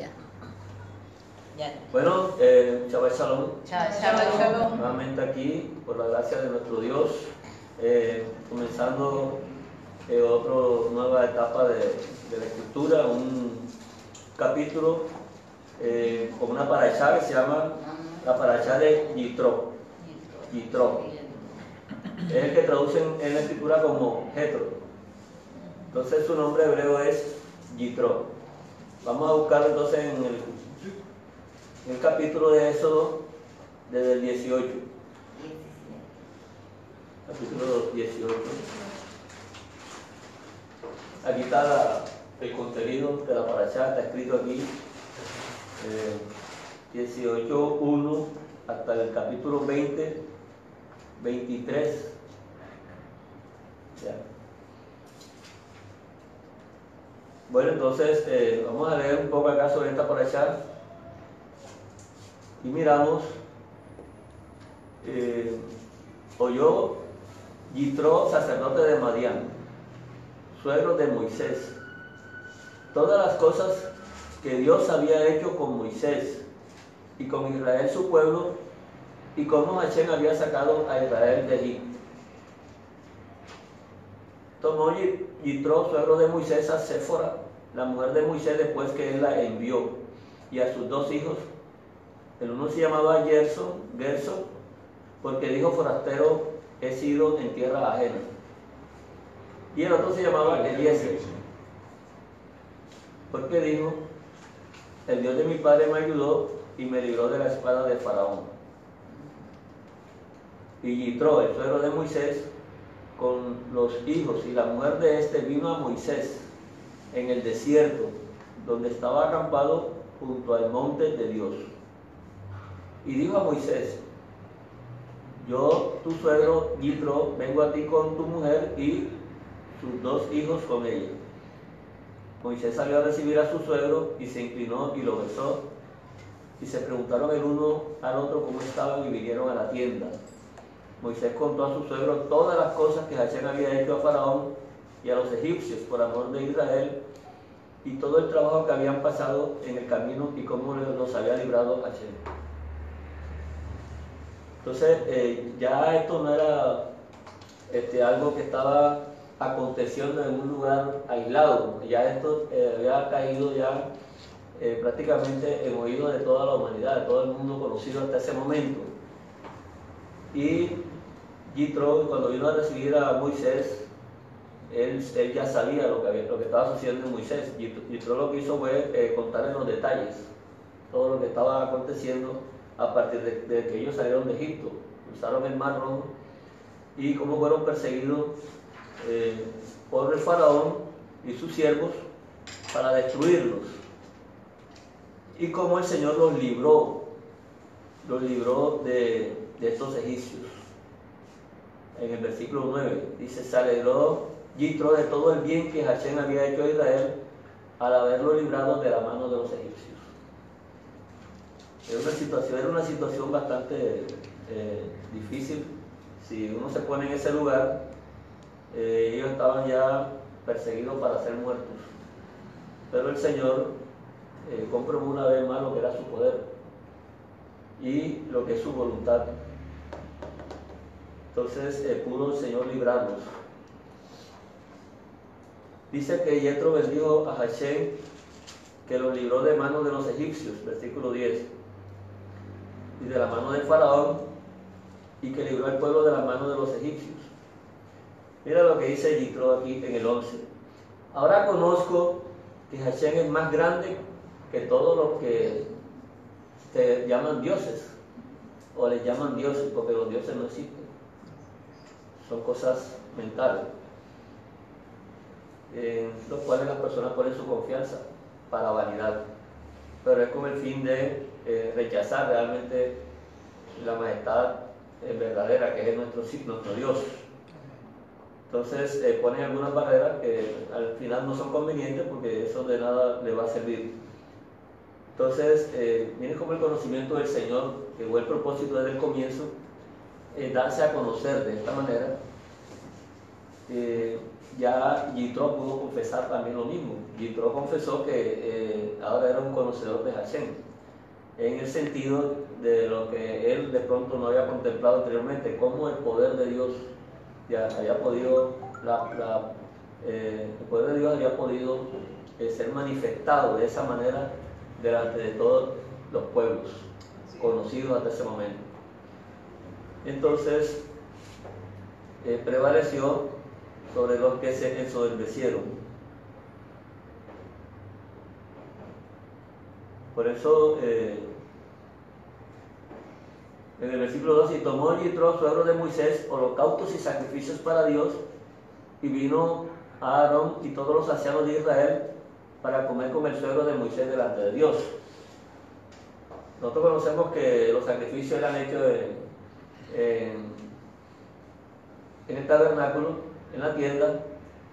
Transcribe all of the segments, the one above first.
Ya. Ya. Bueno, Shabbat Shalom. Shabbat Shalom. Nuevamente aquí, por la gracia de nuestro Dios, comenzando otra nueva etapa de la escritura, un capítulo con una parashá que se llama la parashá de Yitro. Yitro. Es el que traducen en la escritura como Jetro. Entonces su nombre hebreo es Yitro. Vamos a buscarlo entonces en el capítulo de Éxodo, desde el 18. Capítulo 18. Aquí está el contenido de la parashá, está escrito aquí, 18:1 hasta el capítulo 20, 23. Ya. Bueno, entonces vamos a leer un poco acá sobre esta parashá y miramos. Oyó Yitro, sacerdote de Madián, suegro de Moisés, todas las cosas que Dios había hecho con Moisés y con Israel su pueblo, y cómo Hashem había sacado a Israel de Egipto. Tomó Yitro, suegro de Moisés, a Séfora, la mujer de Moisés, después que él la envió, y a sus dos hijos. El uno se llamaba Gerson, porque dijo: forastero he sido en tierra ajena. Y el otro se llamaba Eliezer, porque dijo: el Dios de mi padre me ayudó y me libró de la espada de Faraón. Y Yitro, el suegro de Moisés, con los hijos y la mujer de este, vino a Moisés en el desierto, donde estaba acampado junto al monte de Dios. Y dijo a Moisés: yo, tu suegro Yitro, vengo a ti con tu mujer y sus dos hijos con ella. Moisés salió a recibir a su suegro y se inclinó y lo besó. Y se preguntaron el uno al otro cómo estaban y vinieron a la tienda. Moisés contó a su suegro todas las cosas que Hashem había hecho a Faraón y a los egipcios por amor de Israel, y todo el trabajo que habían pasado en el camino y cómo los había librado Hashem. Entonces ya esto no era algo que estaba aconteciendo en un lugar aislado, ya esto había caído ya prácticamente en oído de toda la humanidad, de todo el mundo conocido hasta ese momento. Y Yitro, cuando vino a recibir a Moisés, él ya sabía lo que estaba sucediendo en Moisés. Yitro lo que hizo fue contarle los detalles, todo lo que estaba aconteciendo a partir de que ellos salieron de Egipto, cruzaron el Mar Rojo, y cómo fueron perseguidos por el Faraón y sus siervos para destruirlos, y cómo el Señor los libró de estos egipcios. En el versículo 9 dice: se alegró Yitro de todo el bien que Hashem había hecho a Israel al haberlo librado de la mano de los egipcios. Era una situación bastante difícil. Si uno se pone en ese lugar, ellos estaban ya perseguidos para ser muertos, pero el Señor comprobó una vez más lo que era su poder y lo que es su voluntad. Entonces pudo el Señor librarlos. Dice que Yetro bendijo a Hashem, que los libró de manos de los egipcios, versículo 10, y de la mano de Faraón, y que libró al pueblo de la mano de los egipcios. Mira lo que dice Yitro aquí en el 11. Ahora conozco que Hashem es más grande que todos los que se llaman dioses, o les llaman dioses, porque los dioses no existen, son cosas mentales, en los cuales las personas ponen su confianza para vanidad, pero es con el fin de rechazar realmente la majestad verdadera, que es nuestro Dios. Entonces ponen algunas barreras que al final no son convenientes, porque eso de nada le va a servir. Entonces viene como el conocimiento del Señor, que fue el propósito desde el comienzo, darse a conocer de esta manera. Ya Yitro pudo confesar también lo mismo. Yitro confesó que ahora era un conocedor de Hashem, en el sentido de lo que él de pronto no había contemplado anteriormente, cómo el poder de Dios ya había podido, el poder de Dios había podido ser manifestado de esa manera delante de todos los pueblos conocidos hasta ese momento. Entonces, prevaleció sobre los que se ensoberbecieron. Por eso, en el versículo 2, y tomó Yitro, suegro de Moisés, holocaustos y sacrificios para Dios, y vino a Aarón y todos los ancianos de Israel para comer con el suegro de Moisés delante de Dios. Nosotros conocemos que los sacrificios eran hechos en el tabernáculo, en la tienda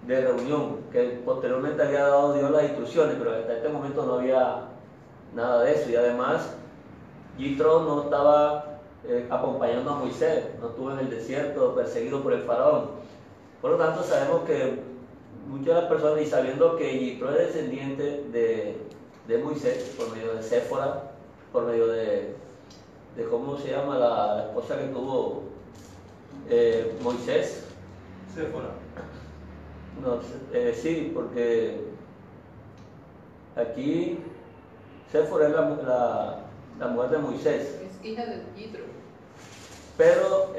de reunión, que posteriormente había dado Dios las instrucciones, pero hasta este momento no había nada de eso. Y además, Yitro no estaba acompañando a Moisés, no estuvo en el desierto perseguido por el faraón. Por lo tanto, sabemos que muchas de las personas, y sabiendo que Yitro es descendiente de Moisés por medio de Séfora, por medio de ¿cómo se llama la esposa que tuvo Moisés? Séfora. No, sí, porque aquí Séfora es la mujer de Moisés. Es hija de Yitro. Pero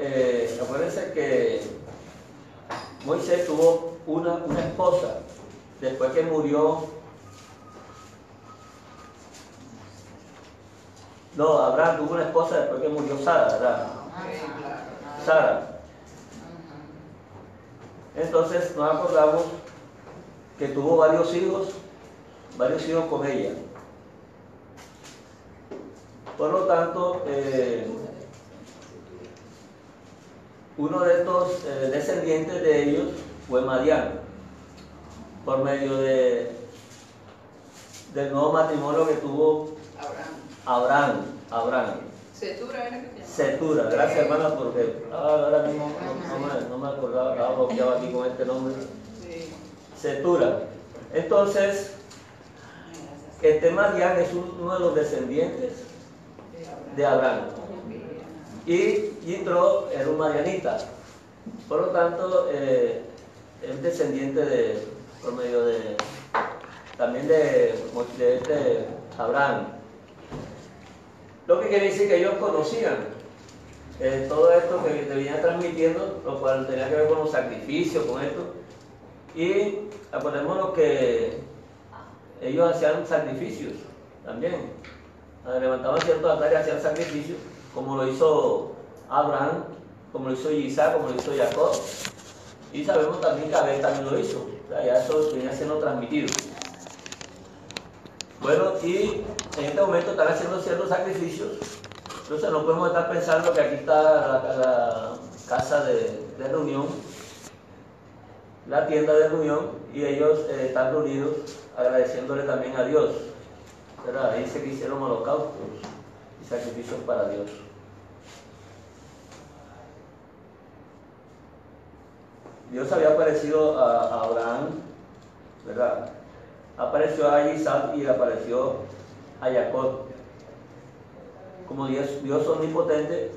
acuérdense que Moisés tuvo una esposa después que murió. No, Abraham tuvo una esposa después que murió Sara, ¿verdad? Sí, claro. Sara. Entonces nos acordamos que tuvo varios hijos con ella. Por lo tanto, uno de estos descendientes de ellos fue Madián, por medio del nuevo matrimonio que tuvo Abraham. Setura era que se llamaba. Setura, gracias hermana, porque ahora mismo no me acordaba, estaba bloqueado aquí con este nombre. Sí. Setura. Entonces, Madián es uno de los descendientes de Abraham. Y Yitro era un madianita. Por lo tanto, es descendiente por medio también de Abraham. Lo que quiere decir que ellos conocían todo esto que te venía transmitiendo, lo cual tenía que ver con los sacrificios, con esto. Y acordémonos que ellos hacían sacrificios también. Levantaban ciertos altares y hacían sacrificios, como lo hizo Abraham, como lo hizo Isaac, como lo hizo Jacob. Y sabemos también que Abel también lo hizo. O sea, ya eso venía siendo transmitido. Bueno, y en este momento están haciendo ciertos sacrificios. Entonces no podemos estar pensando que aquí está la casa de reunión, la tienda de reunión, y ellos están reunidos agradeciéndole también a Dios. ¿Verdad? Ahí dice que hicieron holocaustos y sacrificios para Dios. Dios había aparecido a Abraham, ¿verdad? Apareció a Isaac y apareció a Jacob como Dios omnipotente,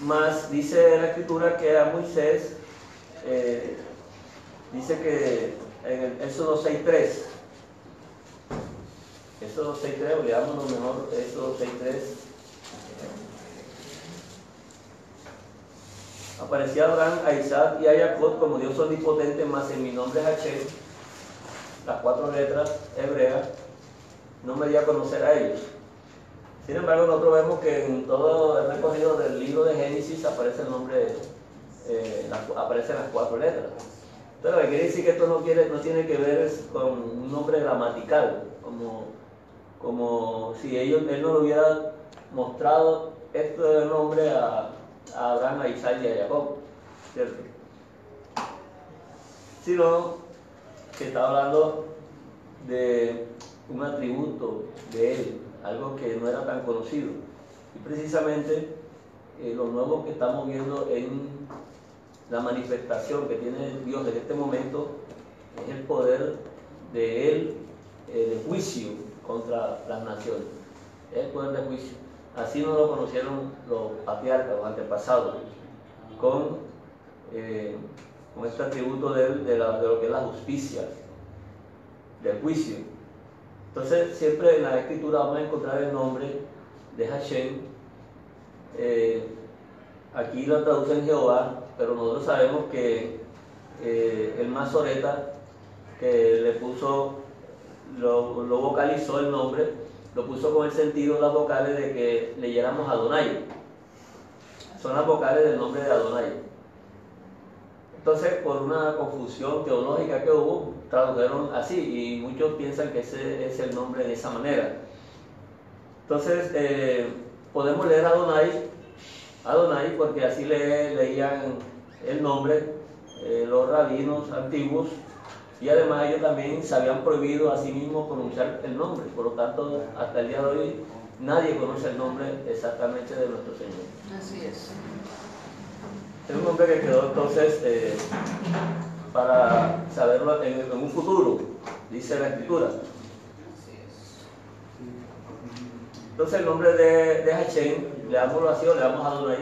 más dice la escritura que a Moisés dice que en el Éxodo 6.3, Éxodo 6.3, leámoslo mejor, Éxodo 6.3, aparecía Abraham, a Isaac y a Jacob como Dios omnipotente, más en mi nombre es Hashem, las 4 letras hebreas, no me di a conocer a ellos. Sin embargo, nosotros vemos que en todo el recorrido del libro de Génesis aparece el nombre, aparecen las 4 letras. Pero lo que quiere decir que esto no tiene que ver con un nombre gramatical, como si él no le hubiera mostrado este nombre a Abraham, a Isaac y a Jacob, ¿cierto? Sino que está hablando de un atributo de él, algo que no era tan conocido. Y precisamente lo nuevo que estamos viendo en la manifestación que tiene Dios en este momento es el poder de él, de juicio contra las naciones. Es el poder de juicio. Así no lo conocieron los patriarcas, los antepasados, con este atributo de lo que es la justicia, del juicio. Entonces, siempre en la Escritura vamos a encontrar el nombre de Hashem. Aquí lo traducen Jehová, pero nosotros sabemos que el Masoreta, que le puso, lo vocalizó el nombre, lo puso con el sentido de las vocales de que leyéramos Adonai. Son las vocales del nombre de Adonai. Entonces, por una confusión teológica que hubo, tradujeron así, y muchos piensan que ese es el nombre de esa manera. Entonces, podemos leer Adonai, porque así leían el nombre los rabinos antiguos, y además ellos también se habían prohibido a sí mismos pronunciar el nombre. Por lo tanto, hasta el día de hoy nadie conoce el nombre exactamente de nuestro Señor. Así es. Es un nombre que quedó entonces para saberlo en un futuro, dice la Escritura. Así es. Entonces el nombre de Hashem, le damos oración, le damos a Adonai,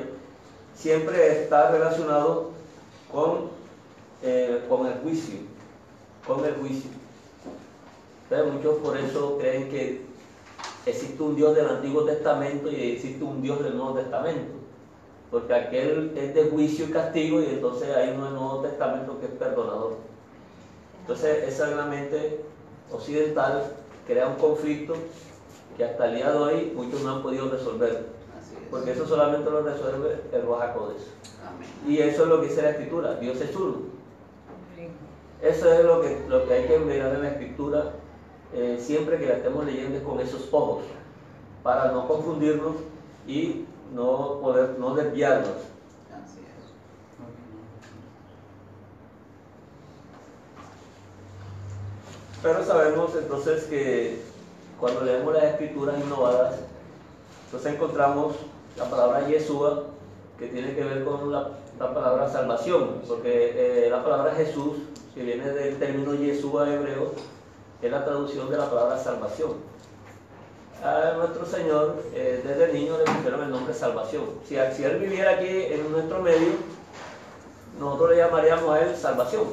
siempre está relacionado con el juicio. Con el juicio. Entonces muchos por eso creen que existe un Dios del Antiguo Testamento y existe un Dios del Nuevo Testamento. Porque aquel es de juicio y castigo, y entonces hay uno del Nuevo Testamento que es perdonador. Entonces esa es la mente occidental, crea un conflicto que hasta el día de hoy muchos no han podido resolver. Así es. Porque eso solamente lo resuelve el Ruach HaKodesh. Amén. Y eso es lo que dice la Escritura, Dios es uno. Eso es lo que hay que mirar en la Escritura, siempre que la estemos leyendo, con esos ojos, para no confundirnos y no desviarnos. Así es. Pero sabemos entonces que cuando leemos las Escrituras innovadas, entonces encontramos la palabra Yeshua, que tiene que ver con la palabra salvación, porque la palabra Jesús, que viene del término Yeshua hebreo, es la traducción de la palabra salvación. A nuestro Señor, desde niño le pusieron el nombre salvación. Si Él viviera aquí en nuestro medio, nosotros le llamaríamos a Él salvación.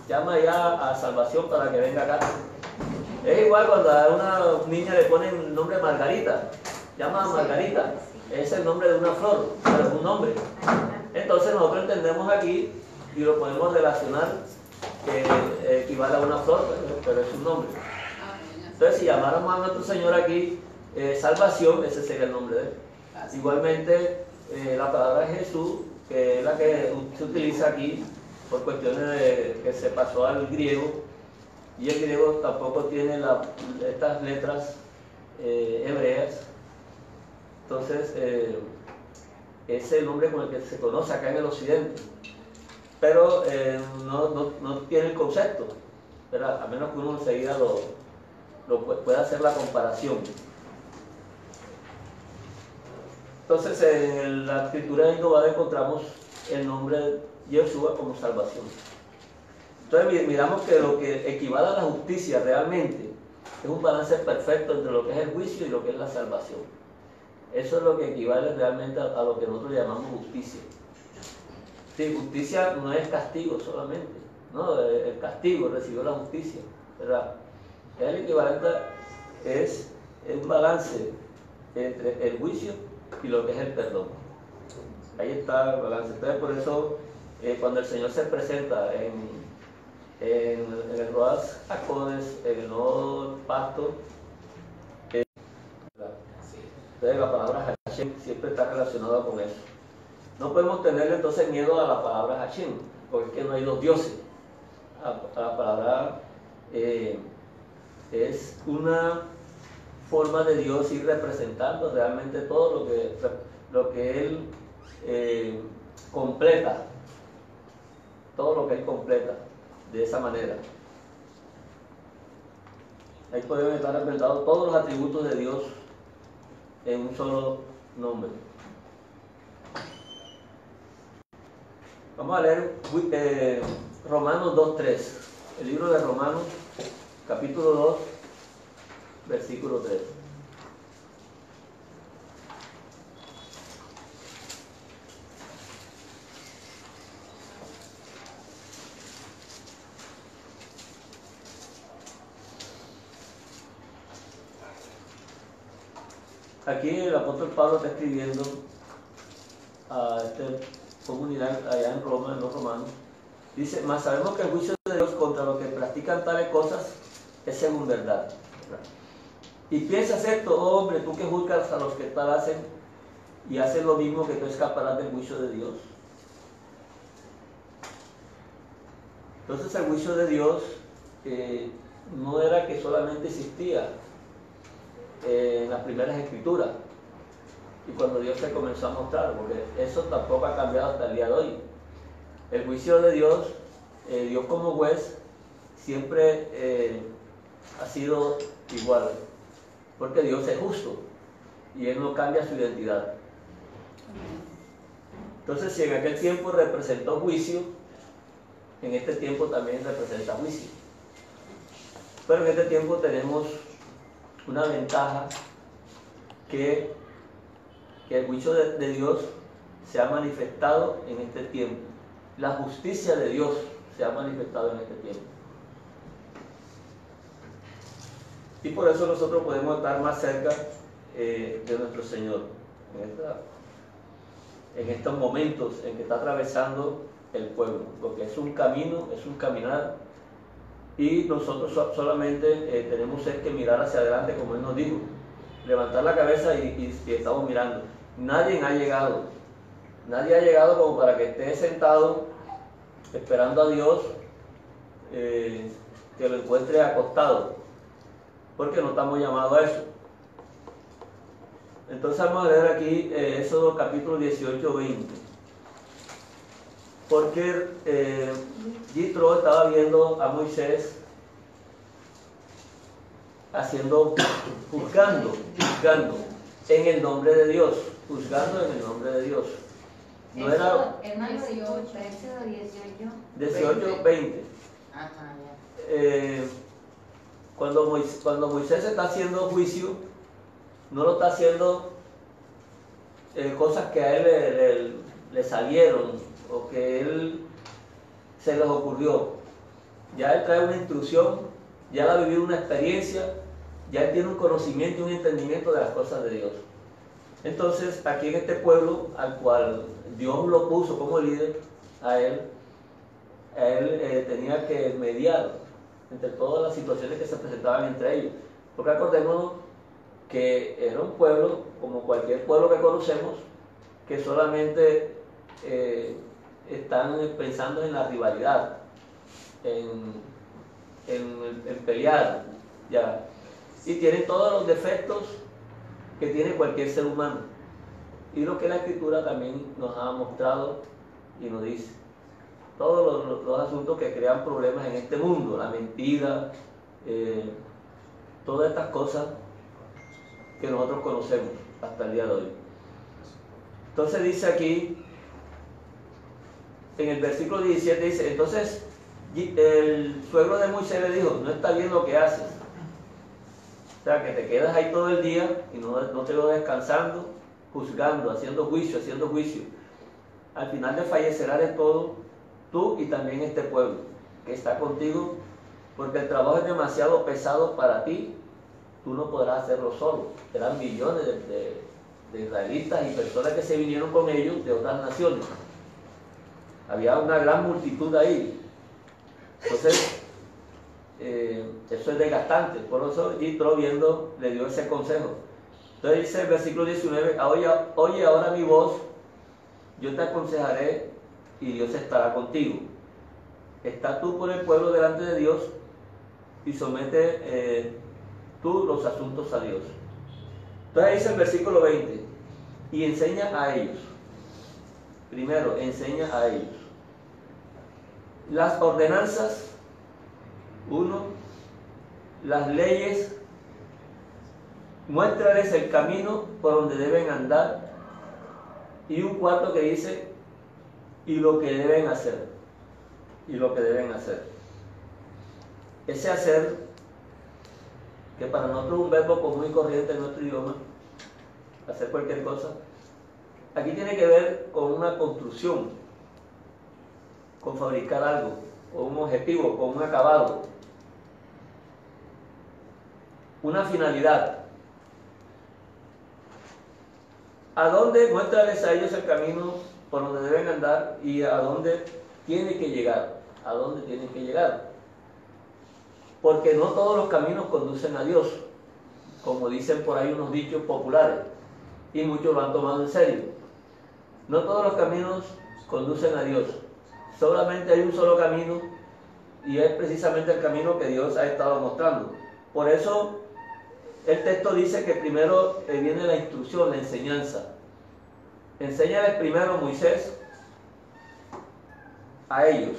Llama ya a salvación para que venga acá. Es igual cuando a una niña le ponen el nombre Margarita. Llama a Margarita. Es el nombre de una flor, pero es un nombre. Entonces nosotros entendemos aquí y lo podemos relacionar, que equivale a una flor, pero es un nombre. Entonces, si llamáramos a nuestro Señor aquí salvación, ese sería el nombre de Él. Igualmente, la palabra Jesús, que es la que se utiliza aquí por cuestiones de que se pasó al griego, y el griego tampoco tiene estas letras hebreas. Entonces, es el nombre con el que se conoce acá en el occidente, pero no tiene el concepto, ¿verdad? A menos que uno enseguida pueda hacer la comparación. Entonces, en la Escritura innovada encontramos el nombre de Yeshua como salvación. Entonces miramos que lo que equivale a la justicia realmente es un balance perfecto entre lo que es el juicio y lo que es la salvación. Eso es lo que equivale realmente a lo que nosotros llamamos justicia. Sí, justicia no es castigo solamente, ¿no? El castigo recibió la justicia, ¿verdad? El equivalente es un balance entre el juicio y lo que es el perdón. Ahí está el balance. Entonces, por eso, cuando el Señor se presenta en el Ruach HaKodesh, en el nuevo pacto, entonces la palabra Hashem siempre está relacionada con eso. No podemos tenerle entonces miedo a la palabra Hashem, porque es que no hay dos dioses. La palabra es una forma de Dios ir representando realmente todo lo que Él completa, todo lo que Él completa de esa manera. Ahí podemos estar representados todos los atributos de Dios en un solo nombre. Vamos a leer Romanos 2.3, el libro de Romanos, capítulo 2, versículo 3. Aquí el apóstol Pablo está escribiendo a esta comunidad allá en Roma, en los romanos. Dice, mas sabemos que el juicio de Dios contra los que practican tales cosas es según verdad. Y piensas esto, oh hombre, tú que juzgas a los que tal hacen y haces lo mismo, que tú escaparás del juicio de Dios. Entonces el juicio de Dios no era que solamente existía en las primeras escrituras y cuando Dios se comenzó a mostrar, porque eso tampoco ha cambiado hasta el día de hoy. El juicio de Dios, Dios como juez, siempre ha sido igual, porque Dios es justo y Él no cambia su identidad. Entonces, si en aquel tiempo representó juicio, en este tiempo también representa juicio. Pero en este tiempo tenemos una ventaja, que el juicio de Dios se ha manifestado en este tiempo. La justicia de Dios se ha manifestado en este tiempo. Y por eso nosotros podemos estar más cerca de nuestro Señor en estos momentos en que está atravesando el pueblo, porque es un camino, es un caminar, y nosotros solamente tenemos que mirar hacia adelante, como Él nos dijo, levantar la cabeza y estamos mirando. Nadie ha llegado como para que esté sentado esperando a Dios que lo encuentre acostado, porque no estamos llamados a eso. Entonces vamos a leer aquí Éxodo capítulo 18, 20. Porque Yitro estaba viendo a Moisés juzgando en el nombre de Dios, juzgando en el nombre de Dios. No era Hermano, 18, 18, 20. Ajá, ya. Cuando Moisés está haciendo juicio, no lo está haciendo cosas que a él le salieron o que él se les ocurrió. Ya él trae una instrucción, ya él ha vivido una experiencia, ya él tiene un conocimiento y un entendimiento de las cosas de Dios. Entonces, aquí en este pueblo, al cual Dios lo puso como líder, a él tenía que mediar entre todas las situaciones que se presentaban entre ellos. Porque acordémonos que era un pueblo, como cualquier pueblo que conocemos, que solamente están pensando en la rivalidad, en pelear, ya. Y tienen todos los defectos que tiene cualquier ser humano. Y lo que la Escritura también nos ha mostrado y nos dice. Todos los asuntos que crean problemas en este mundo, la mentira, todas estas cosas que nosotros conocemos hasta el día de hoy. Entonces dice aquí, en el versículo 17 dice, entonces el suegro de Moisés le dijo, no está bien lo que haces. O sea, que te quedas ahí todo el día y no te lo descansando, juzgando, haciendo juicio. Al final te fallecerás de todo, tú y también este pueblo que está contigo, porque el trabajo es demasiado pesado para ti, tú no podrás hacerlo solo. Eran millones de israelitas y personas que se vinieron con ellos de otras naciones. Había una gran multitud ahí. Entonces, eso es desgastante. Por eso Yitro, viendo, le dio ese consejo. Entonces dice el versículo 19, oye ahora mi voz, yo te aconsejaré y Dios estará contigo. Está tú por el pueblo delante de Dios y somete tú los asuntos a Dios. Entonces dice el versículo 20, y enseña a ellos. Primero, enseña a ellos las ordenanzas, 1, las leyes, muéstrales el camino por donde deben andar, y un cuarto que dice, y lo que deben hacer. Ese hacer que para nosotros es un verbo común y corriente en nuestro idioma, hacer cualquier cosa, aquí tiene que ver con una construcción, con fabricar algo, con un objetivo, con un acabado, una finalidad. ¿A dónde? Muéstrales a ellos el camino por donde deben andar y a dónde tiene que llegar. ¿A dónde tienen que llegar? Porque no todos los caminos conducen a Dios, como dicen por ahí unos dichos populares, y muchos lo han tomado en serio. No todos los caminos conducen a Dios, solamente hay un solo camino, y es precisamente el camino que Dios ha estado mostrando. Por eso el texto dice que primero viene la instrucción, la enseñanza. Enséñales primero Moisés a ellos.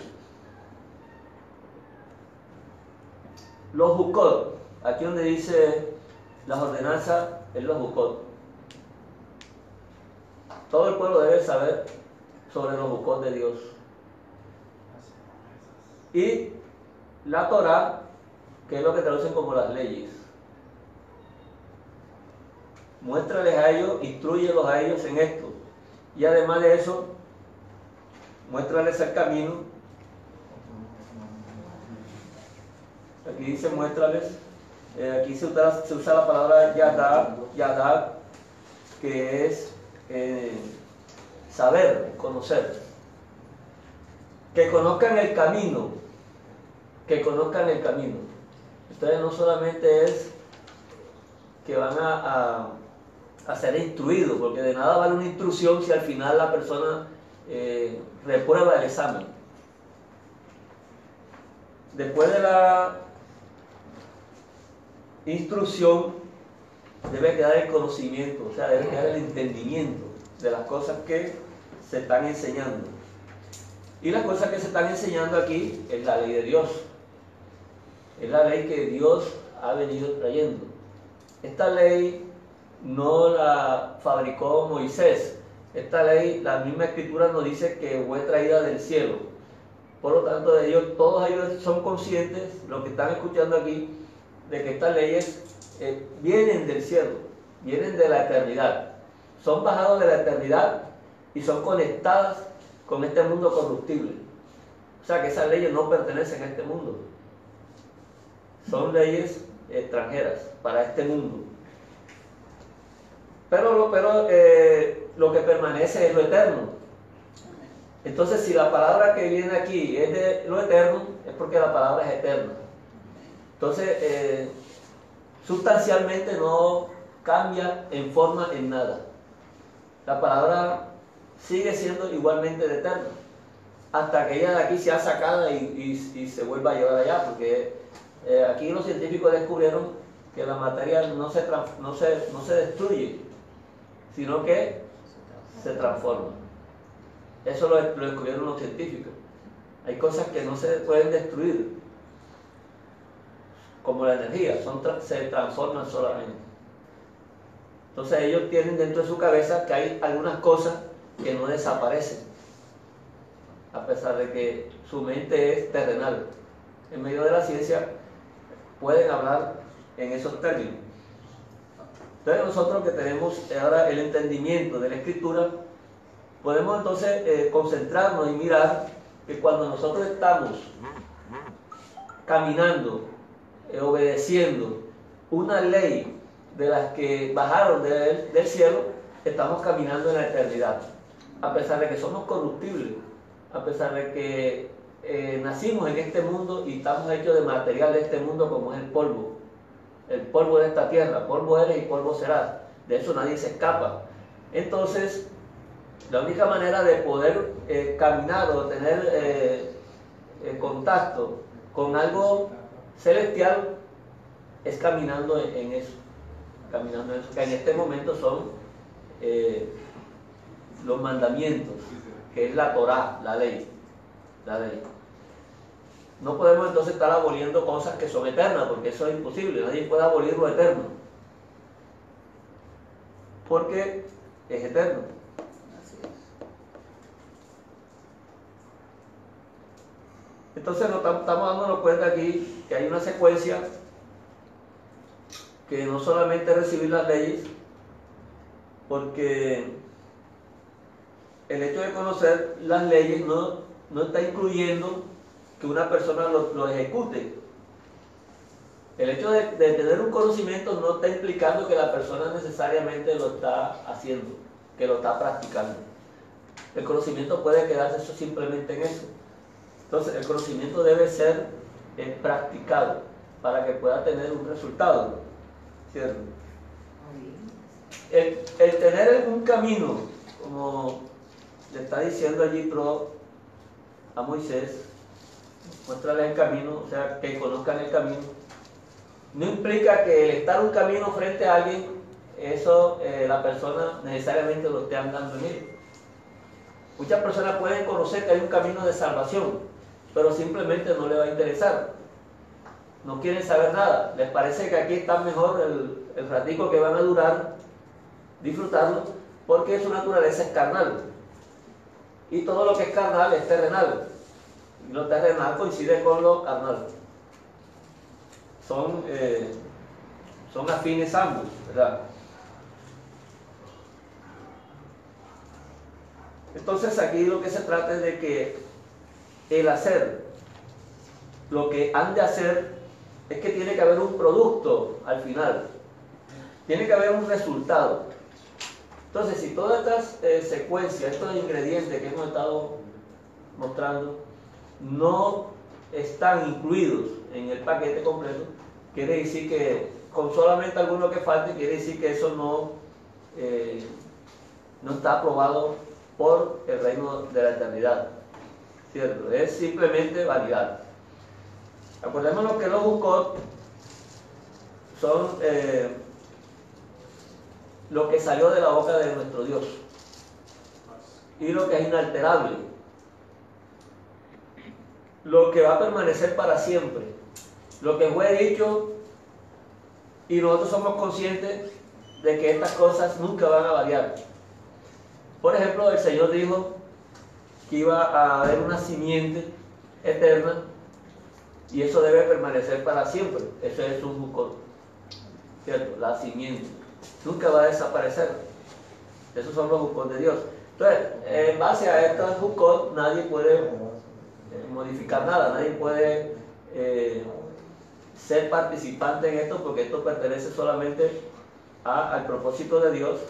Los Jukot, aquí donde dice las ordenanzas, es los Jukot. Todo el pueblo debe saber sobre los Jukot de Dios. Y la Torá, que es lo que traducen como las leyes. Muéstrales a ellos, instrúyelos a ellos en esto. Y además de eso, muéstrales el camino. Aquí dice muéstrales. Aquí se usa la palabra yadad, que es saber, conocer. Que conozcan el camino. Que conozcan el camino. Entonces no solamente es que van a ser instruidos, porque de nada vale una instrucción si al final la persona reprueba el examen. Después de la instrucción debe quedar el conocimiento, o sea, debe quedar el entendimiento de las cosas que se están enseñando. Y las cosas que se están enseñando aquí es la ley de Dios, es la ley que Dios ha venido trayendo. Esta ley no la fabricó Moisés. Esta ley, la misma escritura nos dice que fue traída del cielo. Por lo tanto, todos ellos son conscientes, los que están escuchando aquí, de que estas leyes vienen del cielo, vienen de la eternidad. Son bajados de la eternidad y son conectadas con este mundo corruptible. O sea que esas leyes no pertenecen a este mundo. Son leyes extranjeras para este mundo. Pero lo que permanece es lo eterno. Entonces, si la palabra que viene aquí es de lo eterno, es porque la palabra es eterna. Entonces, sustancialmente no cambia en forma en nada. La palabra sigue siendo igualmente de eterna, hasta que ella de aquí sea sacada y se vuelva a llevar allá, porque aquí los científicos descubrieron que la materia no se destruye, sino que se transforma. Eso lo descubrieron los científicos. Hay cosas que no se pueden destruir, como la energía, se transforman solamente. Entonces ellos tienen dentro de su cabeza que hay algunas cosas que no desaparecen, a pesar de que su mente es terrenal. En medio de la ciencia pueden hablar en esos términos. Entonces nosotros que tenemos ahora el entendimiento de la Escritura, podemos entonces concentrarnos y mirar que cuando nosotros estamos caminando, obedeciendo una ley de las que bajaron del cielo, estamos caminando en la eternidad. A pesar de que somos corruptibles, a pesar de que nacimos en este mundo y estamos hechos de material de este mundo como es el polvo de esta tierra, polvo eres y polvo serás, de eso nadie se escapa. Entonces, la única manera de poder caminar o tener contacto con algo celestial es caminando en eso, que en este momento son los mandamientos, que es la Torá, la ley. No podemos entonces estar aboliendo cosas que son eternas, porque eso es imposible, nadie puede abolir lo eterno, porque es eterno. Así es. Entonces estamos dándonos cuenta aquí que hay una secuencia que no solamente recibir las leyes, porque el hecho de conocer las leyes no está incluyendo que una persona lo ejecute. El hecho de tener un conocimiento no está implicando que la persona necesariamente lo está haciendo, que lo está practicando. El conocimiento puede quedarse simplemente en eso. Entonces, el conocimiento debe ser practicado para que pueda tener un resultado, ¿cierto? El tener un camino, como le está diciendo allí a Moisés, muéstrale el camino, o sea, que conozcan el camino, no implica que el estar un camino frente a alguien, eso la persona necesariamente lo esté andando en él. Muchas personas pueden conocer que hay un camino de salvación, pero simplemente no le va a interesar. No quieren saber nada. Les parece que aquí está mejor el ratico que van a durar, disfrutarlo, porque su naturaleza es carnal. Y todo lo que es carnal es terrenal. Y lo terrenal coincide con lo carnal. Son afines ambos, ¿verdad? Entonces aquí lo que se trata es de que el hacer lo que han de hacer es que tiene que haber un producto al final, tiene que haber un resultado. Entonces, si todas estas secuencias, estos ingredientes que hemos estado mostrando no están incluidos en el paquete completo, quiere decir que con solamente alguno que falte, quiere decir que eso no está aprobado por el reino de la eternidad, ¿cierto? Es simplemente validar. Acordémonos que los Jukot son lo que salió de la boca de nuestro Dios y lo que es inalterable, lo que va a permanecer para siempre, lo que fue dicho, y nosotros somos conscientes de que estas cosas nunca van a variar. Por ejemplo, el Señor dijo que iba a haber una simiente eterna y eso debe permanecer para siempre. Eso es un Jukot, ¿cierto? La simiente nunca va a desaparecer. Esos son los Jukot de Dios. Entonces, en base a estos Jukot, nadie puede modificar nada, nadie puede ser participante en esto, porque esto pertenece solamente al propósito de Dios,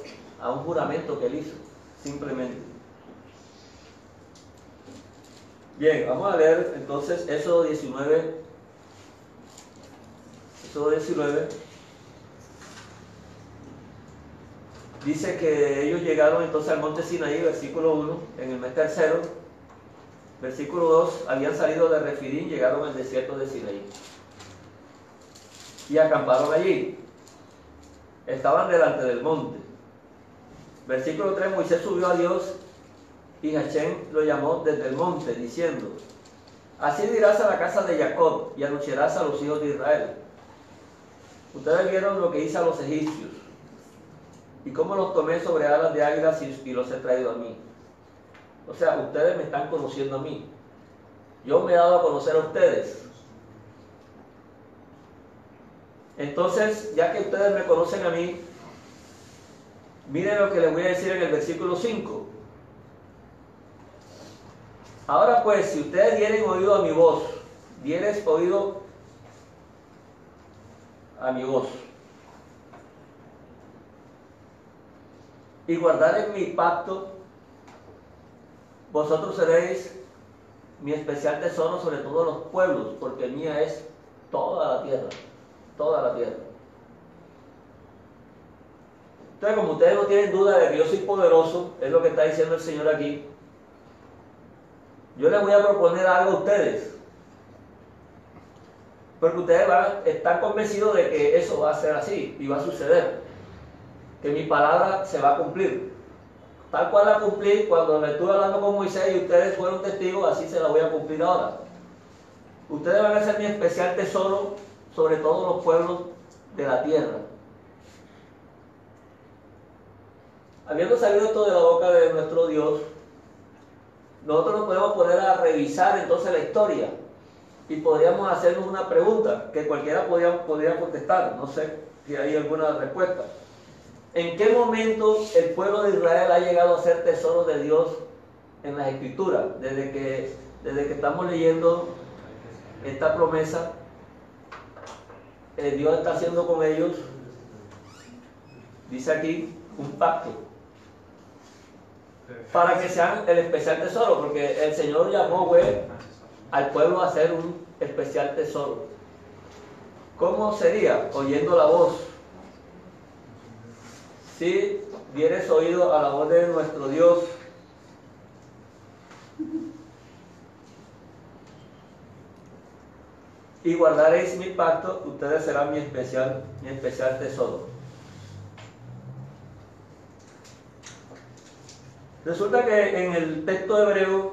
a un juramento que Él hizo, simplemente. Bien, vamos a leer entonces Éxodo 19. Éxodo 19. Dice que ellos llegaron entonces al monte Sinaí, versículo 1, en el mes tercero. Versículo 2, habían salido de Refidim, llegaron al desierto de Sinaí y acamparon allí. Estaban delante del monte. Versículo 3, Moisés subió a Dios y Hachén lo llamó desde el monte, diciendo: así dirás a la casa de Jacob y anunciarás a los hijos de Israel: ustedes vieron lo que hice a los egipcios y cómo los tomé sobre alas de águilas y los he traído a mí. O sea, ustedes me están conociendo a mí. Yo me he dado a conocer a ustedes. Entonces, ya que ustedes me conocen a mí, miren lo que les voy a decir en el versículo 5. Ahora pues, si ustedes dieren oído a mi voz, dieres oído a mi voz, y guardaren mi pacto, vosotros seréis mi especial tesoro sobre todos los pueblos, porque mía es toda la tierra, toda la tierra. Entonces, como ustedes no tienen duda de que yo soy poderoso, es lo que está diciendo el Señor aquí, yo les voy a proponer algo a ustedes, porque ustedes están convencidos de que eso va a ser así y va a suceder, que mi palabra se va a cumplir. Tal cual la cumplí cuando le estuve hablando con Moisés y ustedes fueron testigos, así se la voy a cumplir ahora. Ustedes van a ser mi especial tesoro sobre todos los pueblos de la tierra. Habiendo salido esto de la boca de nuestro Dios, nosotros nos podemos poner a revisar entonces la historia y podríamos hacernos una pregunta que cualquiera podría contestar. No sé si hay alguna respuesta. ¿En qué momento el pueblo de Israel ha llegado a ser tesoro de Dios en las Escrituras? Desde que estamos leyendo esta promesa, Dios está haciendo con ellos, dice aquí, un pacto para que sean el especial tesoro, porque el Señor llamó al pueblo a ser un especial tesoro. ¿Cómo sería? Oyendo la voz. Si dieres oído a la voz de nuestro Dios, y guardaréis mi pacto, ustedes serán mi especial tesoro. Resulta que en el texto hebreo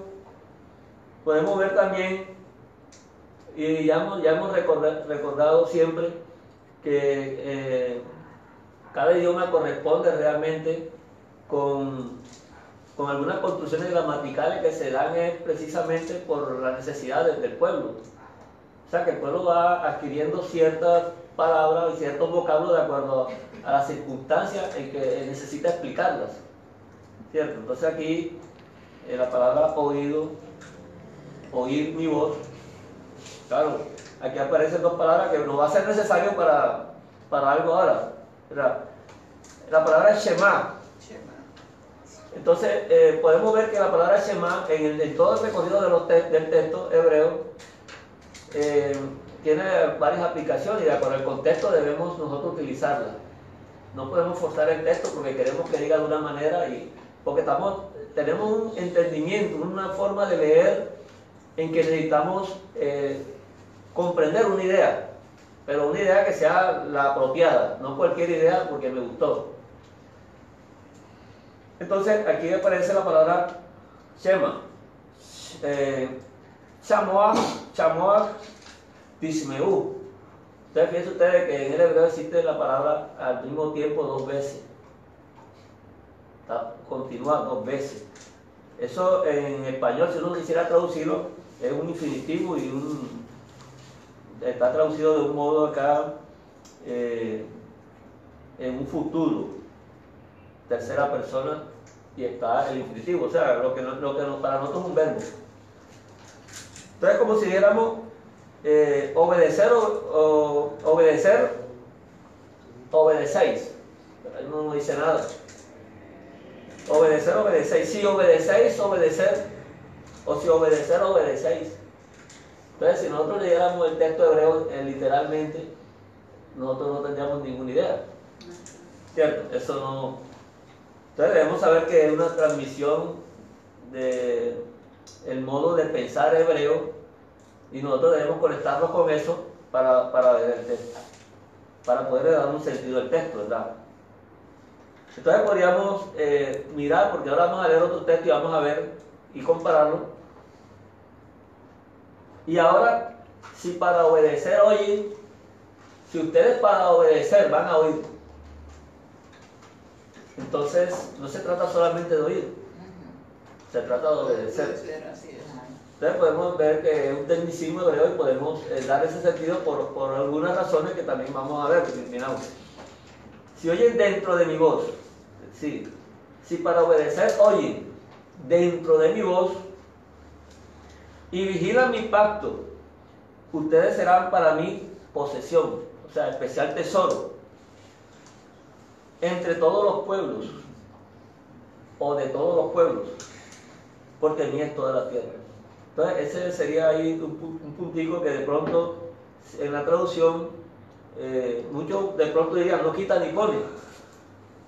podemos ver también, y ya hemos recordado siempre, que cada idioma corresponde realmente con algunas construcciones gramaticales que se dan precisamente por las necesidades del pueblo. O sea que el pueblo va adquiriendo ciertas palabras y ciertos vocablos de acuerdo a las circunstancias en que necesita explicarlas, ¿cierto? Entonces aquí la palabra oído, oír mi voz, claro, aquí aparecen dos palabras que no va a ser necesario para algo ahora, ¿verdad? La palabra es Shema. Entonces podemos ver que la palabra Shema en todo el recorrido del texto hebreo tiene varias aplicaciones y de acuerdo al contexto debemos nosotros utilizarla. No podemos forzar el texto porque queremos que diga de una manera porque tenemos un entendimiento, una forma de leer en que necesitamos comprender una idea, pero una idea que sea la apropiada, no cualquier idea porque me gustó. Entonces aquí aparece la palabra Shema. Shamoah, Tismeu. Entonces fíjense ustedes que en el hebreo existe la palabra al mismo tiempo dos veces. Continúa dos veces. Eso en español, si uno quisiera traducirlo, es un infinitivo y está traducido de un modo acá en un futuro, tercera persona, y está el infinitivo, o sea, lo que para nosotros es un verbo. Entonces, como si dijéramos obedecer obedecéis. Pero ahí no dice nada. Obedecer, obedecéis. Si obedecéis, obedecer. O si obedecer, obedecéis. Entonces, si nosotros leyéramos el texto hebreo literalmente, nosotros no tendríamos ninguna idea. ¿Cierto? Eso no. Entonces, debemos saber que es una transmisión del modo de pensar hebreo y nosotros debemos conectarnos con eso para ver el texto, para poder dar un sentido al texto, ¿verdad? Entonces podríamos mirar, porque ahora vamos a leer otro texto y vamos a ver y compararlo. Y ahora, si para obedecer oyen, si ustedes para obedecer van a oír, entonces no se trata solamente de oír, se trata de obedecer. Entonces podemos ver que es un tecnicismo hebreo y podemos dar ese sentido por algunas razones que también vamos a ver. Miramos. Si oyen dentro de mi voz, si para obedecer oyen dentro de mi voz y vigilan mi pacto, ustedes serán para mí posesión, o sea, especial tesoro, entre todos los pueblos, o de todos los pueblos, porque mía es toda la tierra. Entonces ese sería ahí un puntico que de pronto en la traducción muchos de pronto dirían no quita ni pone,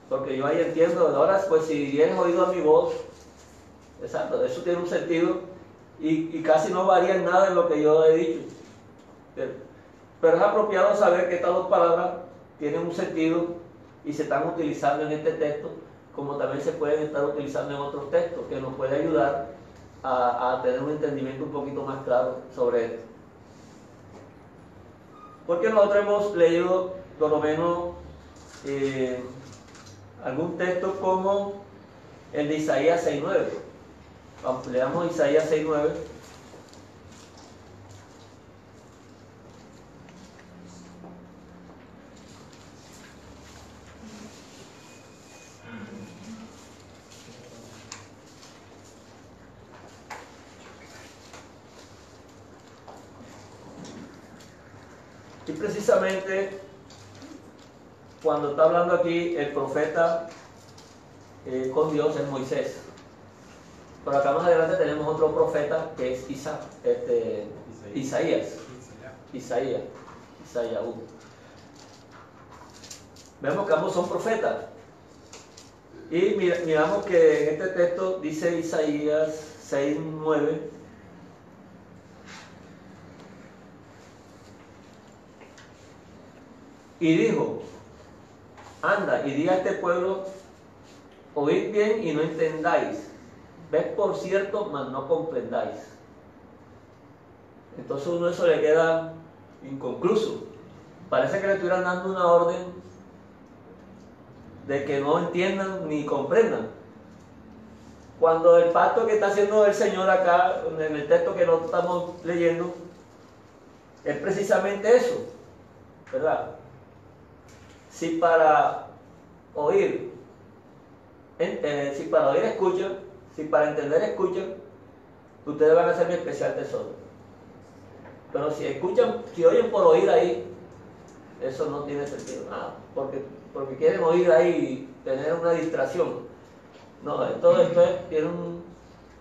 porque yo ahí entiendo. Ahora pues si tienes oído a mi voz, exacto, eso tiene un sentido y casi no varía en nada en lo que yo he dicho, pero es apropiado saber que estas dos palabras tienen un sentido y se están utilizando en este texto como también se pueden estar utilizando en otros textos, que nos puede ayudar a tener un entendimiento un poquito más claro sobre esto. Porque nosotros hemos leído por lo menos algún texto como el de Isaías 6.9. Leamos Isaías 6.9. Y precisamente cuando está hablando aquí el profeta con Dios es Moisés. Por acá más adelante tenemos otro profeta que es Isaías. Vemos que ambos son profetas. Y miramos que en este texto dice Isaías 6:9. Y dijo: anda y di a este pueblo, oíd bien y no entendáis, ved por cierto, mas no comprendáis. Entonces uno eso le queda inconcluso. Parece que le estuvieran dando una orden de que no entiendan ni comprendan. Cuando el pacto que está haciendo el Señor acá, en el texto que nosotros estamos leyendo, es precisamente eso, ¿verdad? Si para oír escuchan, si para entender escuchan, ustedes van a ser mi especial tesoro. Pero si escuchan, si oyen por oír ahí, eso no tiene sentido nada, porque quieren oír ahí y tener una distracción. No, todo esto tiene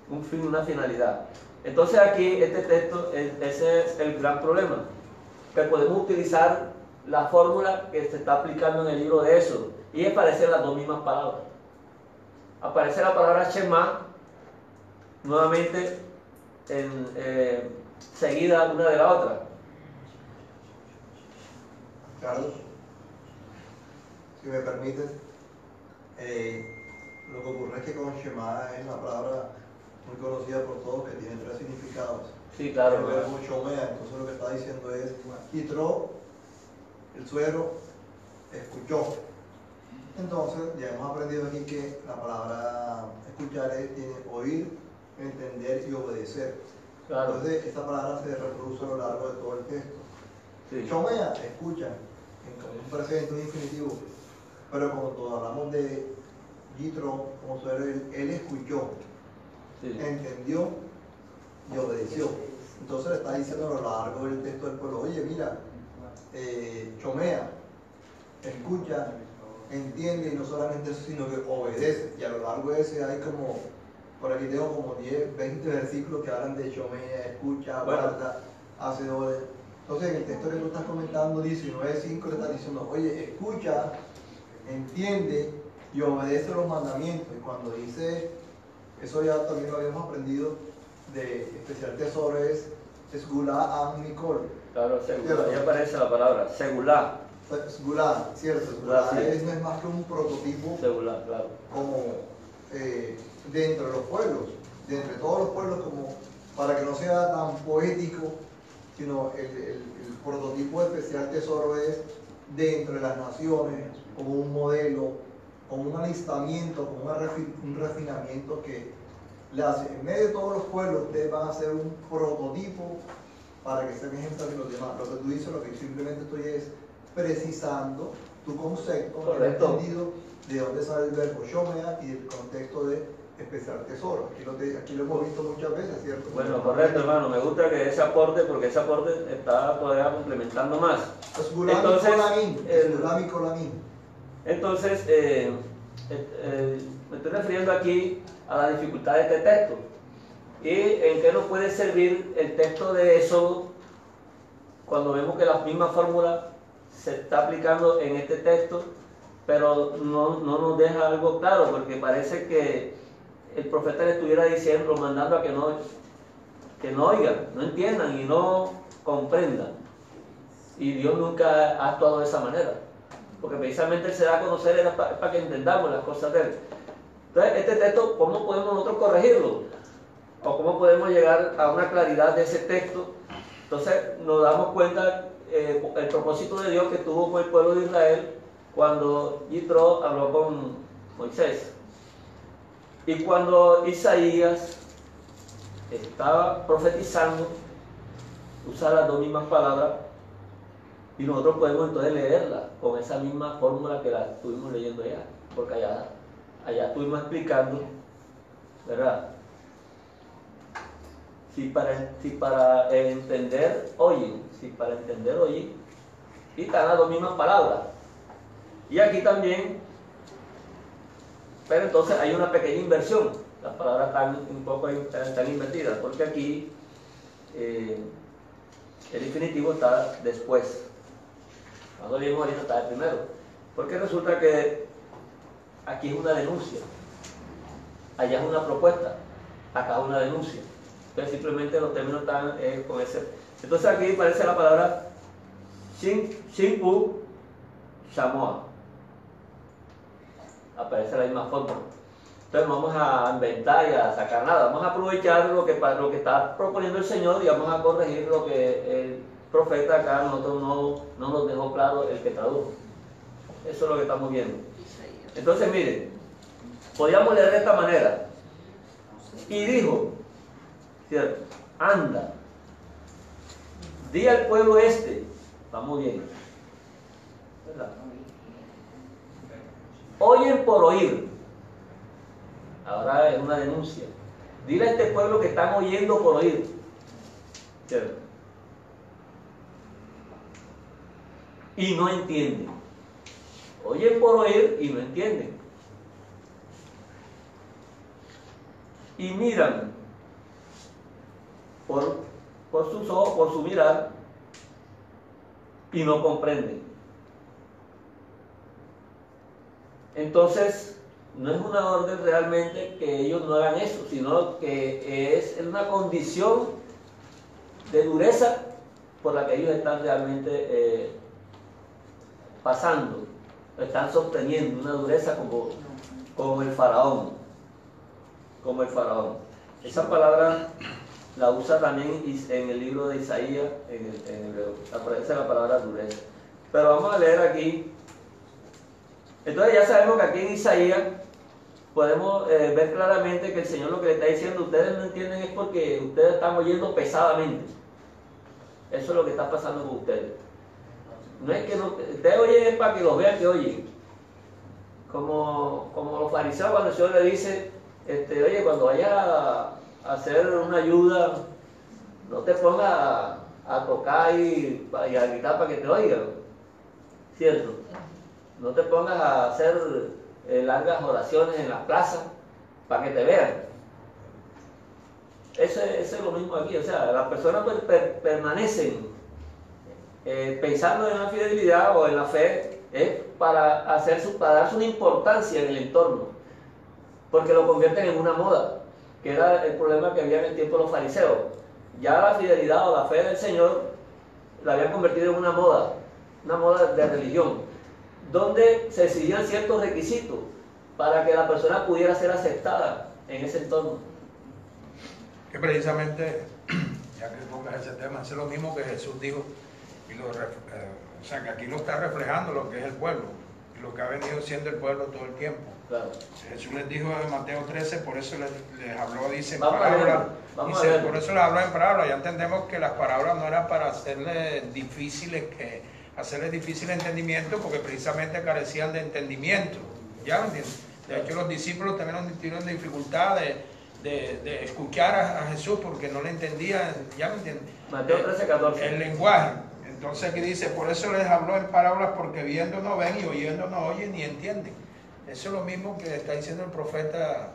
un fin, una finalidad. Entonces aquí este texto, ese es el gran problema, que podemos utilizar la fórmula que se está aplicando en el libro de Éxodo, y es parecer las dos mismas palabras. Aparece la palabra Shema nuevamente seguida una de la otra. Carlos, si me permites, lo que ocurre es que con Shema es una palabra muy conocida por todos que tiene tres significados. Sí, claro. El verbo shomea, entonces lo que está diciendo es: Yitro, el suegro, escuchó. Entonces, ya hemos aprendido aquí que la palabra escuchar tiene oír, entender y obedecer. Claro. Entonces, esta palabra se reproduce a lo largo de todo el texto. Sí. Shomea, escucha, en un presente, un infinitivo. Pero cuando hablamos de Yitro, como suegro, él escuchó, Sí. entendió y obedeció. Entonces le está diciendo a lo largo del texto del pueblo: oye, mira, Shomea, escucha, entiende, y no solamente eso, sino que obedece. Y a lo largo de ese hay como, por aquí tengo como 10, 20 versículos que hablan de Shomea, escucha, guarda, hace orden. Entonces en el texto que tú estás comentando, 19:5, le está diciendo: oye, escucha, entiende y obedece los mandamientos. Y cuando dice, eso ya también lo habíamos aprendido de especial tesoro, es Segulá Am Mikol. Claro, segulá, ahí aparece la palabra, segulá. Segulá, cierto, segulá, no es más que un prototipo, segulá, claro, como dentro de los pueblos, de entre todos los pueblos, como para que no sea tan poético, sino el prototipo especial tesoro es dentro de las naciones, como un modelo, como un alistamiento, como un refinamiento que le hace. En medio de todos los pueblos, ustedes van a ser un prototipo para que sean ejemplos de los demás. Lo que tú dices, lo que simplemente estoy es precisando tu concepto, el entendido de dónde sale el verbo shomea y el contexto de especial tesoro. Aquí lo hemos visto muchas veces, ¿cierto? Bueno, correcto, hermano. Me gusta que ese aporte, porque ese aporte está todavía complementando más. Entonces, me estoy refiriendo aquí a la dificultad de este texto y en qué nos puede servir el texto de Éxodo cuando vemos que la misma fórmula se está aplicando en este texto, pero no nos deja algo claro, porque parece que el profeta le estuviera diciendo, mandando a que no oigan, no entiendan y no comprendan. Y Dios nunca ha actuado de esa manera, porque precisamente Él se da a conocer para que entendamos las cosas de Él. Entonces, este texto, ¿cómo podemos nosotros corregirlo? ¿O cómo podemos llegar a una claridad de ese texto? Entonces, nos damos cuenta el propósito de Dios que tuvo con el pueblo de Israel cuando Yitro habló con Moisés. Y cuando Isaías estaba profetizando, usa las dos mismas palabras, y nosotros podemos entonces leerla con esa misma fórmula que la estuvimos leyendo allá, porque allá estuvimos explicando, ¿verdad? Si para entender oyen, y están las dos mismas palabras. Y aquí también, pero entonces hay una pequeña inversión. Las palabras están un poco están invertidas, porque aquí el infinitivo está después. Cuando vimos ahorita está de primero. Porque resulta que aquí es una denuncia, allá es una propuesta, acá es una denuncia. Entonces simplemente los términos están con ese. Entonces aquí aparece la palabra Shinku Shamoa. Aparece de la misma forma. Entonces no vamos a inventar y a sacar nada. Vamos a aprovechar lo que está proponiendo el Señor y vamos a corregir lo que el profeta acá nosotros no nos dejó claro el que tradujo. Eso es lo que estamos viendo. Entonces miren, podríamos leer de esta manera. Y dijo, ¿cierto? Anda, di al pueblo este, vamos bien, ¿verdad? Oyen por oír. Ahora es una denuncia. Dile a este pueblo que están oyendo por oír, ¿cierto? Y no entienden. Oyen por oír y no entienden. Y miran por sus ojos, por su mirar, y no comprenden. Entonces, no es una orden realmente que ellos no hagan eso, sino que es una condición de dureza por la que ellos están realmente pasando, están sosteniendo una dureza como el faraón. Como el faraón. Esa palabra la usa también en el libro de Isaías, en hebreo, aparece la palabra dureza. Pero vamos a leer aquí. Entonces ya sabemos que aquí en Isaías podemos ver claramente que el Señor lo que le está diciendo, ustedes no entienden es porque ustedes están oyendo pesadamente. Eso es lo que está pasando con ustedes. No es que ustedes oyen es para que los vean que oyen. Como los fariseos cuando el Señor le dice, oye, cuando vayas a hacer una ayuda, no te pongas a tocar y a gritar para que te oigan, ¿cierto? No te pongas a hacer largas oraciones en la plaza para que te vean. Eso es lo mismo aquí, o sea, las personas permanecen pensando en la fidelidad o en la fe, para darse una importancia en el entorno, porque lo convierten en una moda, que era el problema que había en el tiempo de los fariseos. Ya la fidelidad o la fe del Señor la habían convertido en una moda de religión, donde se exigían ciertos requisitos para que la persona pudiera ser aceptada en ese entorno. Que precisamente, ya que pongas ese tema, es lo mismo que Jesús dijo, y o sea, que aquí lo está reflejando lo que es el pueblo, y lo que ha venido siendo el pueblo todo el tiempo. Claro. Jesús les dijo en Mateo 13, por eso les habló, dice en parábolas, por eso les habló en parábolas. Ya entendemos que las parábolas no eran para hacerles difícil entendimiento, porque precisamente carecían de entendimiento, ¿ya me entiendes? De hecho, los discípulos también tuvieron dificultad de escuchar a Jesús porque no le entendían, ¿ya me entiendes? Mateo 13, 14. El lenguaje. Entonces aquí dice, por eso les habló en parábolas, porque viendo no ven y oyendo no oyen ni entienden. Eso es lo mismo que está diciendo el profeta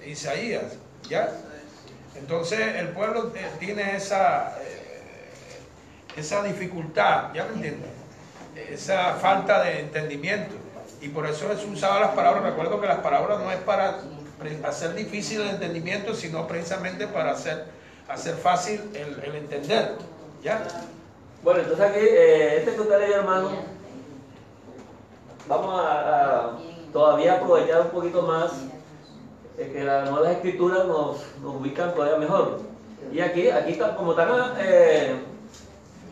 Isaías, ¿ya? Entonces el pueblo tiene esa dificultad, ¿ya me entiendes? Esa falta de entendimiento. Y por eso Jesús usaba las palabras. Recuerdo que las palabras no es para hacer difícil el entendimiento, sino precisamente para hacer fácil el entender, ¿ya? Bueno, entonces aquí, que usted leyó, hermano, vamos a todavía aprovechar un poquito más que las nuevas escrituras nos ubican todavía mejor. Y aquí como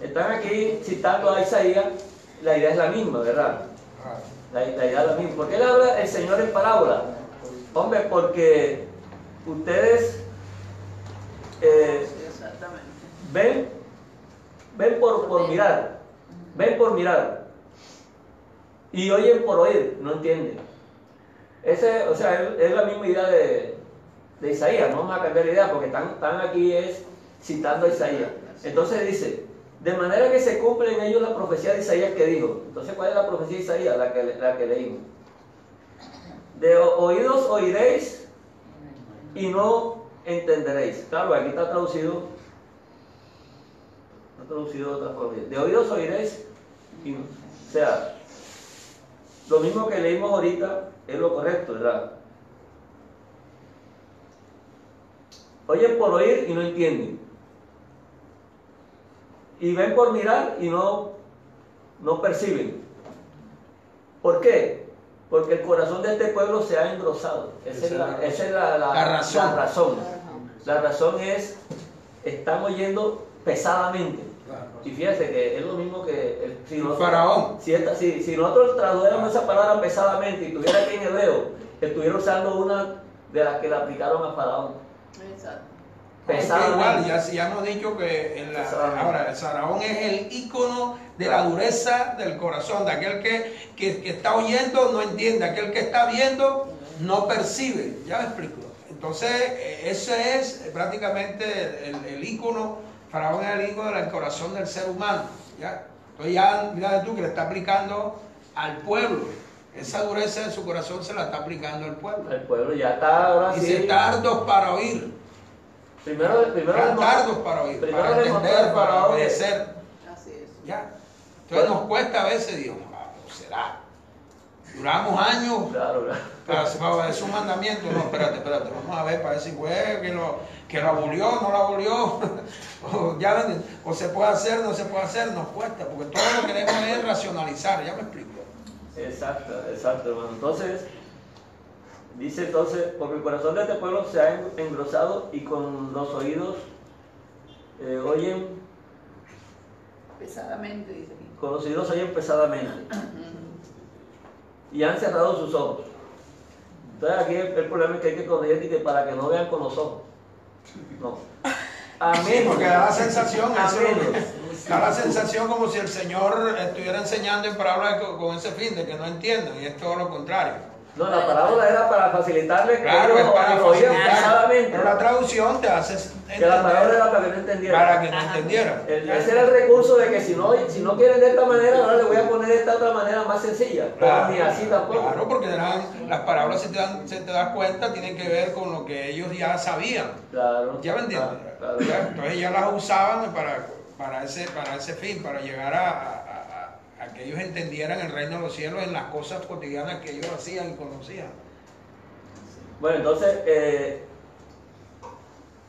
están aquí citando a Isaías, la idea es la misma, ¿verdad? La idea es la misma. ¿Por qué le habla el Señor en parábola? Hombre, porque ustedes ven por mirar y oyen por oír, no entienden. Es la misma idea de Isaías. No vamos a cambiar la idea porque están aquí citando a Isaías. Entonces dice, De manera que se cumple en ellos la profecía de Isaías que dijo. Entonces, ¿cuál es la profecía de Isaías? La que leímos. De oídos oiréis y no entenderéis. Claro, aquí está traducido de otra forma. De oídos oiréis y no. O sea, lo mismo que leímos ahorita es lo correcto, ¿verdad? Oyen por oír y no entienden. Y ven por mirar y no perciben. ¿Por qué? Porque el corazón de este pueblo se ha engrosado. Esa es la razón. La razón es, están oyendo pesadamente. Y fíjense que es lo mismo que si nosotros, Faraón. Si nosotros tradujéramos esa palabra pesadamente y tuviera aquí en hebreo, estuviera usando una de las que le aplicaron a Faraón. Exacto. Pesadamente. Igual, ya hemos dicho que ahora el faraón es el ícono de la dureza del corazón, de aquel que está oyendo no entiende, aquel que está viendo no percibe. Ya me explico. Entonces, ese es prácticamente el ícono. Faraón es el ícono del corazón del ser humano. ¿Ya? Entonces, ya mira tú que le está aplicando al pueblo. Esa dureza de su corazón se la está aplicando al pueblo. El pueblo ya está ahora sí. Dice tardos para oír. Primero tardos para oír, primero para entender, para Faraón obedecer. Así es. Ya. Entonces nos cuesta a veces, Dios, será. Duramos años Claro. para obedecer un mandamiento. No, espérate, vamos a ver para ver si fue que lo abolió, no lo abolió. o se puede hacer, no se puede hacer, nos cuesta, porque todo lo que queremos es racionalizar, ya me explico. Exacto, hermano. Entonces, dice porque el corazón de este pueblo se ha engrosado y con los oídos oyen, Pesadamente, dice aquí. con los oídos oyen pesadamente y han cerrado sus ojos. Entonces aquí el problema es que hay que corregir y que para que no vean con los ojos. No. Sí, porque da la sensación, a menos. da la sensación como si el Señor estuviera enseñando en parábola con ese fin de que no entiendan, y es todo lo contrario. No, la parábola era para facilitarle que Claro, es para oían facilitar, pesadamente. pero la traducción te hace Que la palabra entender era para que no entendieran. para que no entendieran. Ese era el recurso de que si no quieren de esta manera, ahora le voy a poner de esta otra manera más sencilla. Pero ni así tampoco. Claro, porque las parábolas, si te das cuenta, tienen que ver con lo que ellos ya sabían. Claro. ¿Ya me entiendes? Claro. Entonces ya las usaban para ese fin, para llegar a que ellos entendieran el reino de los cielos en las cosas cotidianas que ellos hacían y conocían. Bueno, entonces,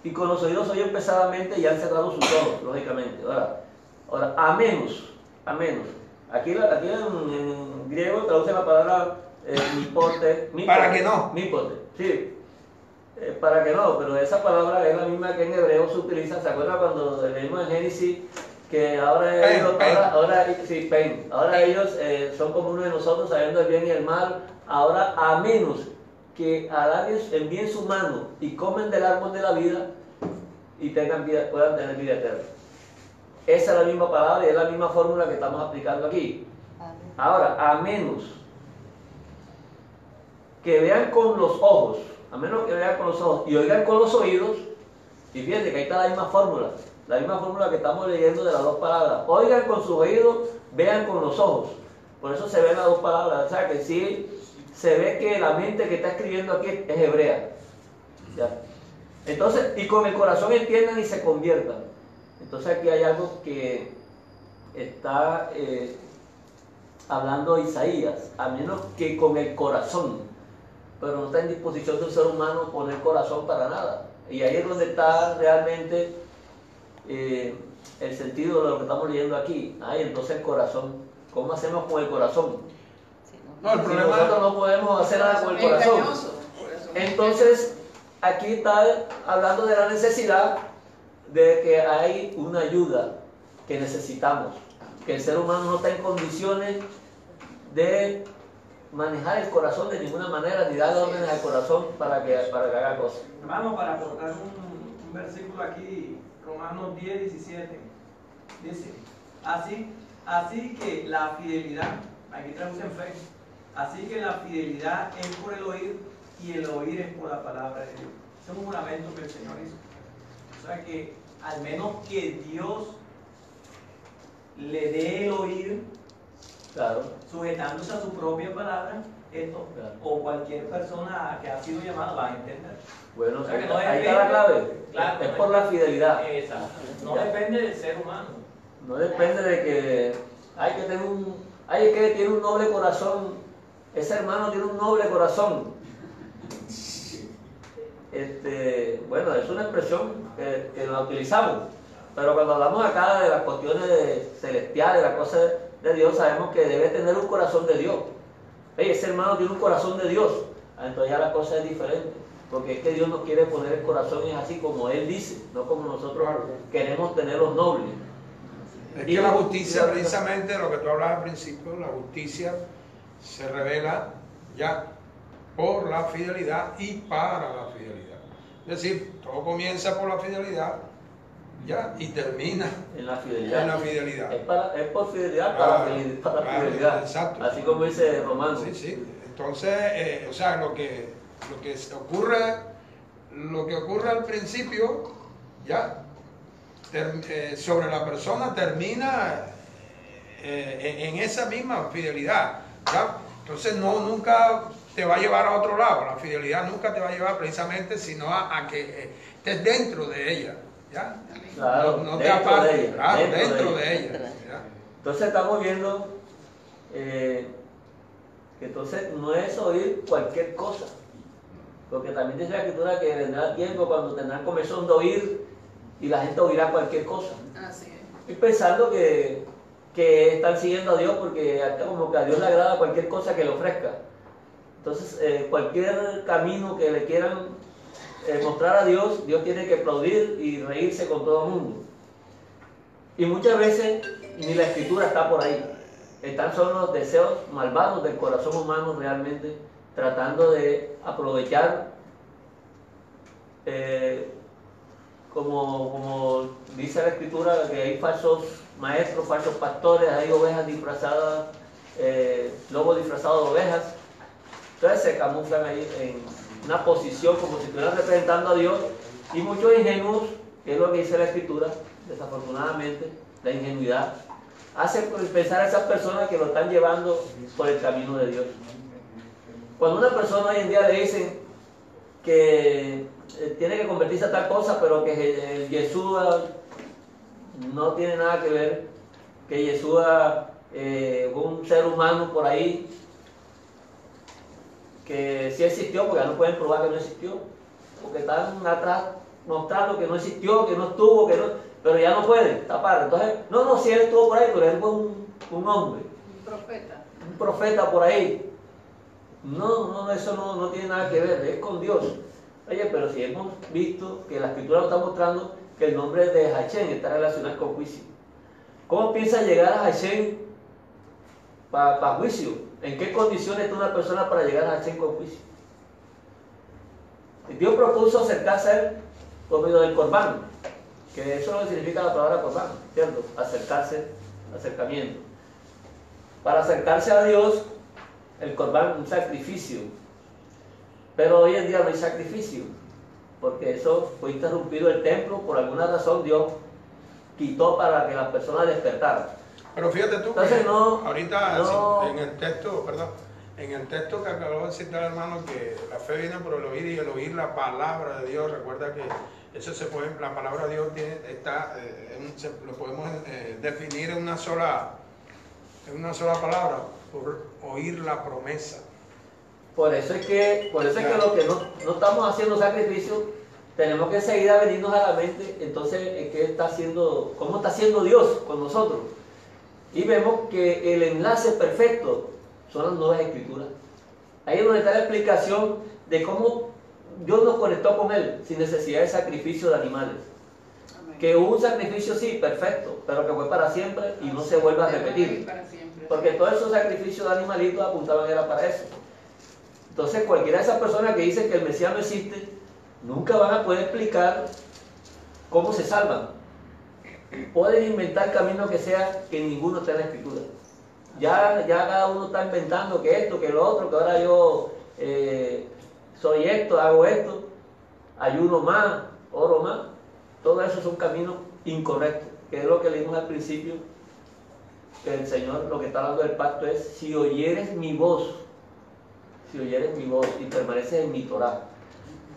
y con los oídos oyen pesadamente y han cerrado sus ojos, lógicamente. Ahora, a menos. Aquí en griego traduce la palabra mipote. Para que no. Mipote, sí. Para que no, pero esa palabra es la misma que en hebreo se utiliza. ¿Se acuerdan cuando leímos en Génesis que ahora ellos son como uno de nosotros, sabiendo el bien y el mal? Ahora, a menos que a Dios envíen su mano y comen del árbol de la vida y puedan tener vida eterna. Esa es la misma palabra y es la misma fórmula que estamos aplicando aquí. Ahora, a menos que vean con los ojos, y oigan con los oídos, y fíjense que ahí está la misma fórmula que estamos leyendo de las dos palabras. Oigan con sus oídos, vean con los ojos. Por eso se ven las dos palabras. O sea que sí se ve que la mente que está escribiendo aquí es hebrea. ¿Ya? Entonces, y con el corazón entiendan y se conviertan. Entonces aquí hay algo que está hablando Isaías, a menos que con el corazón, pero no está en disposición de un ser humano poner corazón para nada. Y ahí es donde está realmente el sentido de lo que estamos leyendo aquí. Entonces el corazón, ¿cómo hacemos con el corazón? No, el problema Nosotros no podemos hacer nada con el corazón. Entonces, aquí está hablando de la necesidad de que hay una ayuda que necesitamos, que el ser humano no está en condiciones de manejar el corazón de ninguna manera, ni darle órdenes al corazón para que haga cosas. Hermano, para colocar un versículo aquí, Romanos 10, 17, dice, así que la fidelidad, aquí traducen fe, así que la fidelidad es por el oír y el oír es por la palabra de Dios. Ese es un juramento que el Señor hizo. O sea que al menos que Dios le dé el oír, Claro. sujetándose a su propia palabra, esto, Claro. o cualquier persona que ha sido llamada va a entender. Bueno, O sea, que ahí no está depende- la clave. Claro, Es no por la fidelidad. Exacto. No Ya. depende del ser humano. No depende de que hay que tener hay que tiene un noble corazón. Ese hermano tiene un noble corazón. Bueno, es una expresión que la utilizamos, pero cuando hablamos acá de las cuestiones celestiales, las cosas de Dios, sabemos que debe tener un corazón de Dios. Ese hermano tiene un corazón de Dios, entonces ya la cosa es diferente, porque es que Dios nos quiere poner el corazón es así como Él dice, no como nosotros queremos tener los nobles. Es que la justicia, precisamente lo que tú hablabas al principio, la justicia se revela ya por la fidelidad y para la fidelidad. Es decir, todo comienza por la fidelidad ya y termina En la fidelidad. en la fidelidad. Es por fidelidad Claro, para la claro, fidelidad. exacto. Así como dice Romano. Sí, sí. Entonces, o sea, lo que ocurre al principio, ya, sobre la persona termina en esa misma fidelidad, ¿ya? Entonces nunca te va a llevar a otro lado, la fidelidad nunca te va a llevar precisamente sino a que estés dentro de ella, ¿ya? Claro, No te dentro apartes, de ella, claro, dentro dentro de de ella, ¿ya? Entonces estamos viendo que entonces no es oír cualquier cosa, porque también dice la Escritura que vendrá tiempo cuando tendrán comezón de oír y la gente oirá cualquier cosa. Así es. Y pensando que están siguiendo a Dios porque como que a Dios le agrada cualquier cosa que le ofrezca. Entonces cualquier camino que le quieran mostrar a Dios, Dios tiene que aplaudir y reírse con todo el mundo. Y muchas veces ni la Escritura está por ahí. Están solo los deseos malvados del corazón humano realmente tratando de aprovechar, como dice la Escritura, que hay falsos maestros, falsos pastores, hay ovejas disfrazadas, lobos disfrazados de ovejas. Entonces se camuflan ahí en una posición como si estuvieran representando a Dios, y muchos ingenuos, que es lo que dice la Escritura, desafortunadamente, la ingenuidad hace pensar a esas personas que lo están llevando por el camino de Dios. Cuando a una persona hoy en día le dicen que tiene que convertirse a tal cosa, pero que el Yeshua no tiene nada que ver, que Yeshua un ser humano por ahí, que sí existió, porque ya no pueden probar que no existió, porque están atrás mostrando que no existió, que no estuvo, pero ya no pueden tapar. Entonces, no, si él estuvo por ahí, pero él fue un hombre, Un profeta. un profeta por ahí. No, eso no tiene nada que ver, es con Dios. Oye, pero si hemos visto que la Escritura nos está mostrando que el nombre de Hashem está relacionado con juicio. ¿Cómo piensa llegar a Hashem para juicio? ¿En qué condiciones está una persona para llegar a Hashem con juicio? Dios propuso acercarse a él por medio del corbán, que eso es lo que significa la palabra corbán, ¿cierto? Acercarse, acercamiento. Para acercarse a Dios, el corbán, un sacrificio. Pero hoy en día no hay sacrificio, porque eso fue interrumpido el templo, por alguna razón Dios quitó para que las personas despertaran. Pero fíjate tú Entonces, que no, ahorita no. en el texto, perdón, en el texto que acabó de citar, hermano, que la fe viene por el oír y el oír la palabra de Dios. Recuerda que eso se puede, la palabra de Dios lo podemos definir en una sola palabra, por oír la promesa. Por eso es que lo que no estamos haciendo sacrificio, tenemos que seguir a venirnos a la mente. Entonces, ¿cómo está haciendo Dios con nosotros? Y vemos que el enlace perfecto son las nuevas escrituras. Ahí es donde está la explicación de cómo Dios nos conectó con Él sin necesidad de sacrificio de animales. Amén. Que hubo un sacrificio, sí, perfecto, pero que fue para siempre y no se vuelve a repetir. Para siempre. Porque todos esos sacrificios de animalitos apuntaban era para eso. Entonces cualquiera de esas personas que dicen que el Mesías no existe, nunca van a poder explicar cómo se salvan. Pueden inventar camino que sea, que ninguno está en la Escritura. Ya cada uno está inventando que esto, que lo otro, que ahora yo soy esto, hago esto, ayuno más, oro más. Todo eso son caminos incorrectos, que es lo que leímos al principio, que el Señor lo que está hablando del pacto es, si oyeres mi voz y permaneces en mi Torah.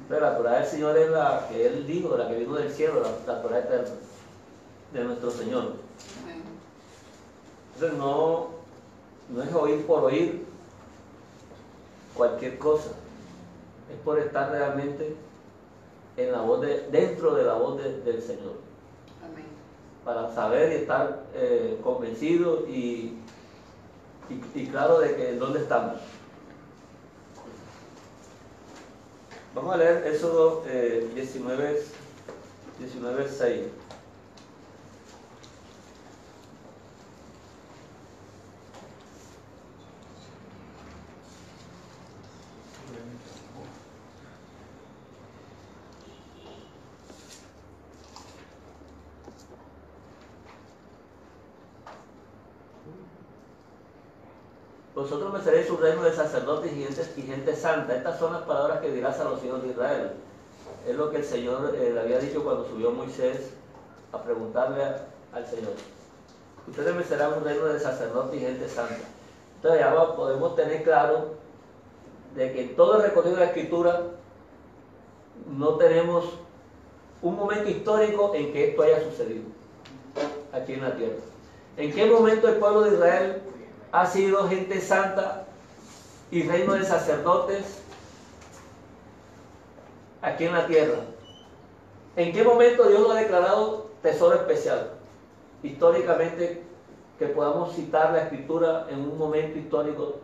Pero la Torah del Señor es la que Él dijo, la que vino del cielo, la Torah eterna de nuestro Señor. Amén. Entonces no es oír por oír cualquier cosa, es por estar realmente en la voz dentro de la voz del Señor, Amén. para saber y estar convencido y claro de que dónde estamos. Vamos a leer Éxodo 19:6. Vosotros me seréis un reino de sacerdotes y gente santa. Estas son las palabras que dirás a los hijos de Israel. Es lo que el Señor le había dicho cuando subió Moisés a preguntarle al Señor. Ustedes me serán un reino de sacerdotes y gente santa. Entonces ya podemos tener claro de que en todo el recorrido de la Escritura no tenemos un momento histórico en que esto haya sucedido aquí en la tierra. ¿En qué momento el pueblo de Israel ha sido gente santa y reino de sacerdotes aquí en la tierra? ¿En qué momento Dios lo ha declarado tesoro especial? Históricamente, que podamos citar la Escritura en un momento histórico.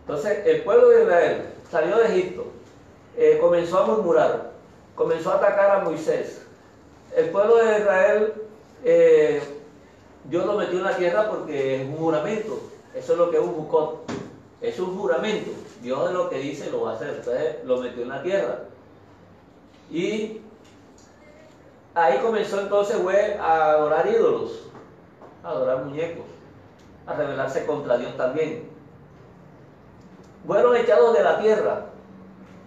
Entonces, el pueblo de Israel salió de Egipto, comenzó a murmurar, comenzó a atacar a Moisés. El pueblo de Israel, Dios lo metió en la tierra porque es un juramento. Eso es lo que es un Jukot. Es un juramento. Dios es lo que dice lo va a hacer. Entonces lo metió en la tierra. Y ahí comenzó entonces a adorar ídolos, a adorar muñecos, a rebelarse contra Dios también. Fueron echados de la tierra,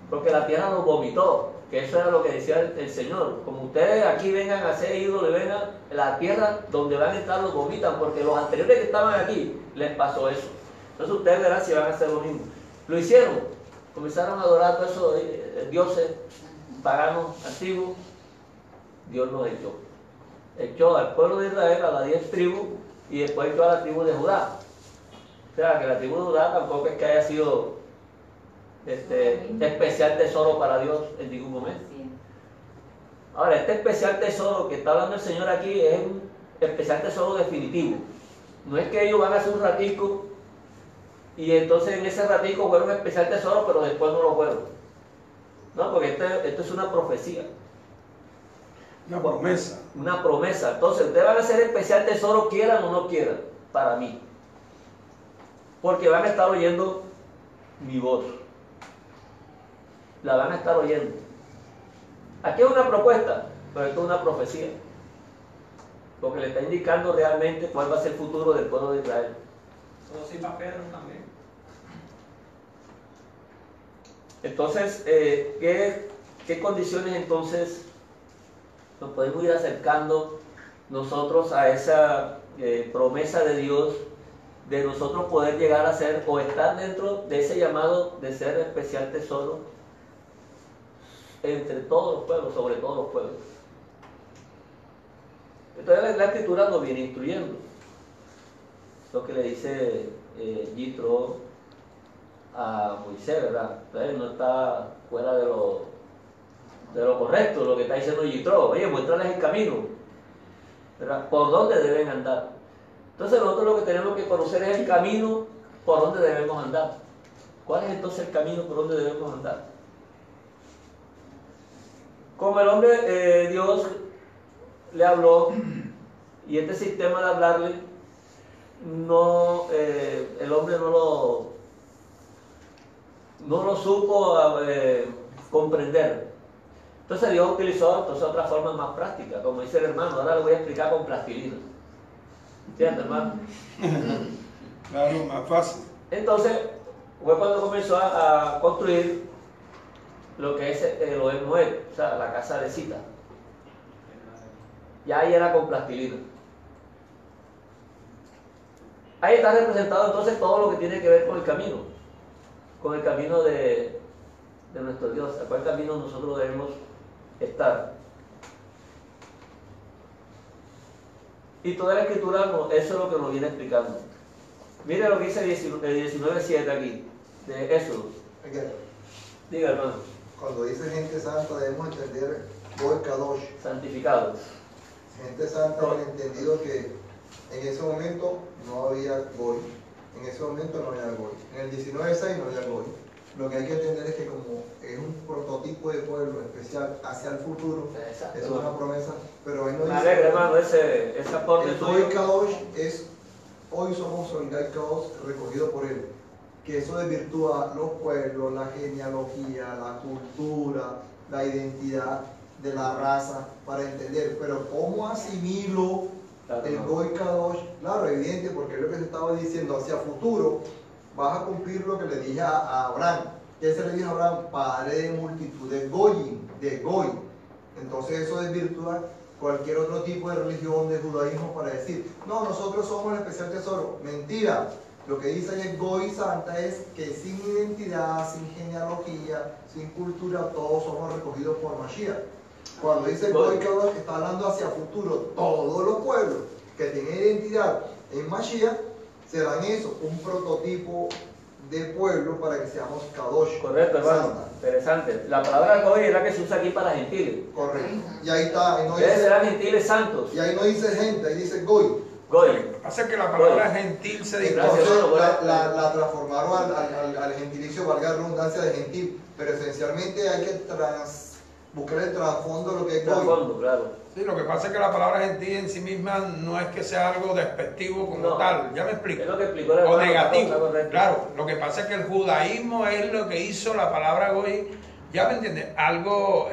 porque la tierra los vomitó. Que eso era lo que decía el Señor. Como ustedes aquí vengan a hacer ídolos y vengan, la tierra donde van a entrar los vomitan, porque los anteriores que estaban aquí les pasó eso. Entonces ustedes verán si van a hacer lo mismo. Lo hicieron, comenzaron a adorar todos esos dioses paganos antiguos. Dios los echó. Echó al pueblo de Israel, a las 10 tribus, y después echó a la tribu de Judá. O sea, que la tribu de Judá tampoco es que haya sido especial tesoro para Dios en ningún momento. Ahora, este especial tesoro que está hablando el Señor aquí es un especial tesoro definitivo. No es que ellos van a hacer un ratico y entonces en ese ratico fueron un especial tesoro, pero después no lo fueron. No, porque esto es una profecía. Una promesa. Una promesa. Entonces, ustedes van a hacer especial tesoro, quieran o no quieran, para mí. Porque van a estar oyendo mi voz. La van a estar oyendo. Aquí es una propuesta, pero esto es una profecía. Porque le está indicando realmente cuál va a ser el futuro del pueblo de Israel. Pero sí para Pedro también. Entonces, ¿qué condiciones entonces nos podemos ir acercando nosotros a esa promesa de Dios, de nosotros poder llegar a ser o estar dentro de ese llamado de ser especial tesoro entre todos los pueblos, sobre todos los pueblos? Entonces la Escritura nos viene instruyendo lo que le dice Yitro a Moisés, ¿verdad? Entonces no está fuera de lo correcto lo que está diciendo Yitro. Oye, muéstrales el camino, ¿verdad? Por dónde deben andar. Entonces nosotros lo que tenemos que conocer es el camino por donde debemos andar. ¿Cuál es entonces el camino por donde debemos andar? Como el hombre, Dios le habló, y este sistema de hablarle, no, el hombre no lo supo comprender. Entonces Dios utilizó otra forma más práctica, como dice el hermano. Ahora lo voy a explicar con plastilina. ¿Entiendes, hermano? Claro, más fácil. Entonces fue cuando comenzó a construir lo que es el Ohel Moed, o sea, la casa de cita. Ya ahí era con plastilina. Ahí está representado entonces todo lo que tiene que ver con el camino de nuestro Dios, a cuál camino nosotros debemos estar. Y toda la escritura, eso es lo que nos viene explicando. Mire lo que dice el 19:7 aquí, de Éxodo. Diga, hermano. Cuando dice gente santa debemos entender Goy Kadosh. Santificados. Gente santa en el entendido que en ese momento no había Goy. En ese momento no había Goy. En el 19:6 no había Goy. Lo que hay que entender es que como es un prototipo de pueblo especial hacia el futuro, Exacto. es una promesa, pero ahí no Me dice... alegra, hermano, ese aporte El tuyo. Goy Kadosh es, hoy somos el Goy Kadosh recogido por él, que eso desvirtúa los pueblos, la genealogía, la cultura, la identidad de la raza, para entender, pero ¿cómo asimilo el Goy Kadosh? Claro, evidente, porque es lo que se estaba diciendo, hacia futuro vas a cumplir lo que le dije a Abraham. ¿Qué se le dijo a Abraham? Padre de multitud de Goyim, de Goy. Entonces eso desvirtúa cualquier otro tipo de religión, de judaísmo, para decir, no, nosotros somos el especial tesoro. Mentira. Lo que dice ahí el Goy Santa es que sin identidad, sin genealogía, sin cultura, todos somos recogidos por Mashiach. Cuando dice el Goy Kadosh, está hablando hacia futuro. Todos los pueblos que tienen identidad en Mashiach serán eso, un prototipo de pueblo para que seamos Kadosh. Correcto, hermano. Santa. Interesante. La palabra Goy es la que se usa aquí para gentiles. Correcto. Y ahí está. Ahí no Ustedes dice, serán gentiles santos. y ahí no dice gente, ahí dice Goy. Goy. Lo que pasa es que la palabra gentil se Gracias, distorsiona. hermano. La transformaron al gentilicio, valga la redundancia, de gentil, pero esencialmente hay que buscar el trasfondo de lo que es Goy. Trasfondo, claro. Sí, lo que pasa es que la palabra gentil en sí misma no es que sea algo despectivo como No. tal, ya me explico. Es lo que explicó el O hermano, negativo. está correcto. Claro, lo que pasa es que el judaísmo es lo que hizo la palabra goy, ya me entiendes, algo,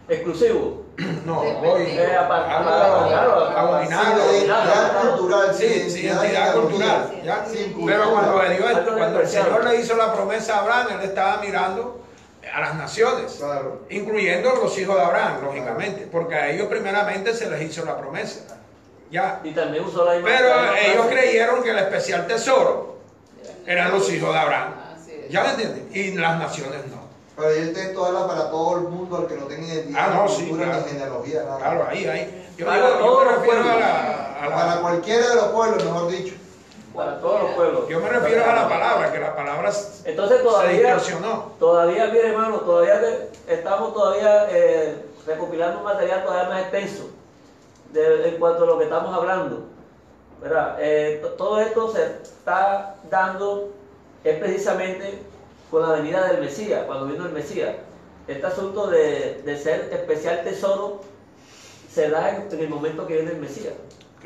Exclusivo. no, Despectivo. goy, Claro, abominable. Sin identidad cultural, Sí, sin entidad cultural. ¿ya? sin Pero cultura. cuando el Señor le hizo la promesa a Abraham, él estaba mirando a las naciones, Claro. incluyendo los hijos de Abraham, lógicamente, porque a ellos primeramente se les hizo la promesa. ¿Ya? Y también usó la imagen. Pero ellos creyeron que el especial tesoro eran los hijos de Abraham. Así es. ¿Ya me entienden? Y las naciones no. Pero ahí el texto habla para todo el mundo, al que no tenga identidad, Ah, no, ni sí, cultura, claro. ni genealogía, nada. Claro, ahí. Yo Para digo, yo todos me los refiero pueblos. Para cualquiera de los pueblos, mejor dicho. Para todos los pueblos. yo me refiero a la palabra, que la palabra Entonces se todavía, distorsionó. mire hermano, estamos recopilando un material todavía más extenso en cuanto a lo que estamos hablando. ¿Verdad? Todo esto se está dando es precisamente con la venida del Mesías, cuando vino el Mesías. Este asunto de ser especial tesoro se da en el momento que viene el Mesías.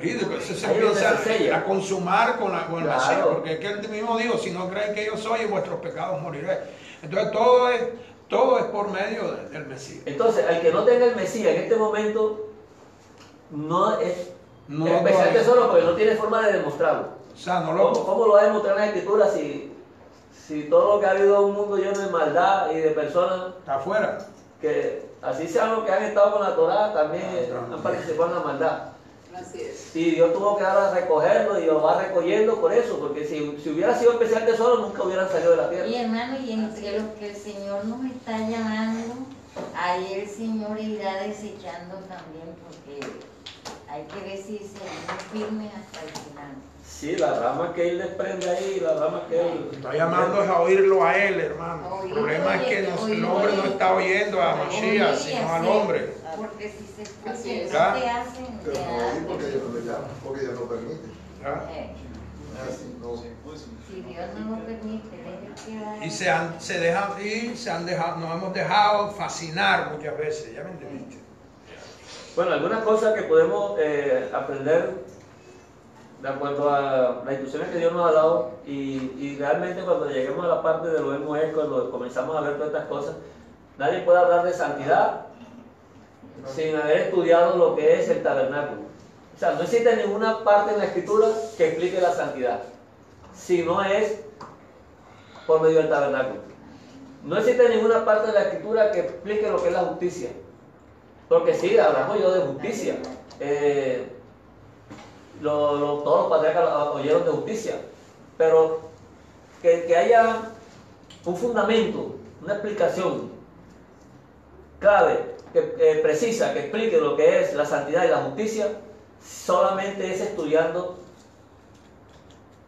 Sí, después se Ahí es donde empieza se sella. a consumar con el Claro. Mesías, porque es que él mismo dijo, si no creen que yo soy, en vuestros pecados moriré. Entonces todo es por medio del Mesías. Entonces, al que no tenga el Mesías en este momento, no es No, especial no, tesoro porque no tiene forma de demostrarlo. O sea, no ¿Cómo lo va a demostrar en la Escritura si todo lo que ha habido es un mundo lleno de maldad y de personas está afuera. que, así sean los que han estado con la Torá, también han participado en la maldad? Así es. Y Dios tuvo que ahora recogerlo y lo va recogiendo por eso, porque si hubiera sido especial tesoro, nunca hubieran salido de la tierra. Y hermano, y entre los que el Señor nos está llamando, ahí el Señor irá desechando también, porque hay que ver si seguimos firmes hasta el final. Sí, las ramas que Él desprende ahí, las ramas que Él... Está llamando a oírlo a él, hermano. El problema es que el hombre no está oyendo a Mashiach, sino al hombre. Porque si se Así es. escucha, no te hacen, Pero te no oír hacen. porque Dios no lo llama, porque Dios lo permite. ¿Ya? Así, no. Si Dios no lo permite, deje que vaya. Nos hemos dejado fascinar muchas veces, ¿ya me entendiste? Bueno, algunas cosas que podemos aprender de acuerdo a las instrucciones que Dios nos ha dado y realmente cuando lleguemos a la parte de lo hemos hecho, cuando comenzamos a ver todas estas cosas, nadie puede hablar de santidad sin haber estudiado lo que es el tabernáculo. O sea, no existe ninguna parte en la Escritura que explique la santidad, si no es por medio del tabernáculo. No existe ninguna parte de la Escritura que explique lo que es la justicia. Porque sí, hablamos yo de justicia. todos los patriarcas oyeron de justicia, pero que haya un fundamento, una explicación clave, precisa, que explique lo que es la santidad y la justicia, solamente es estudiando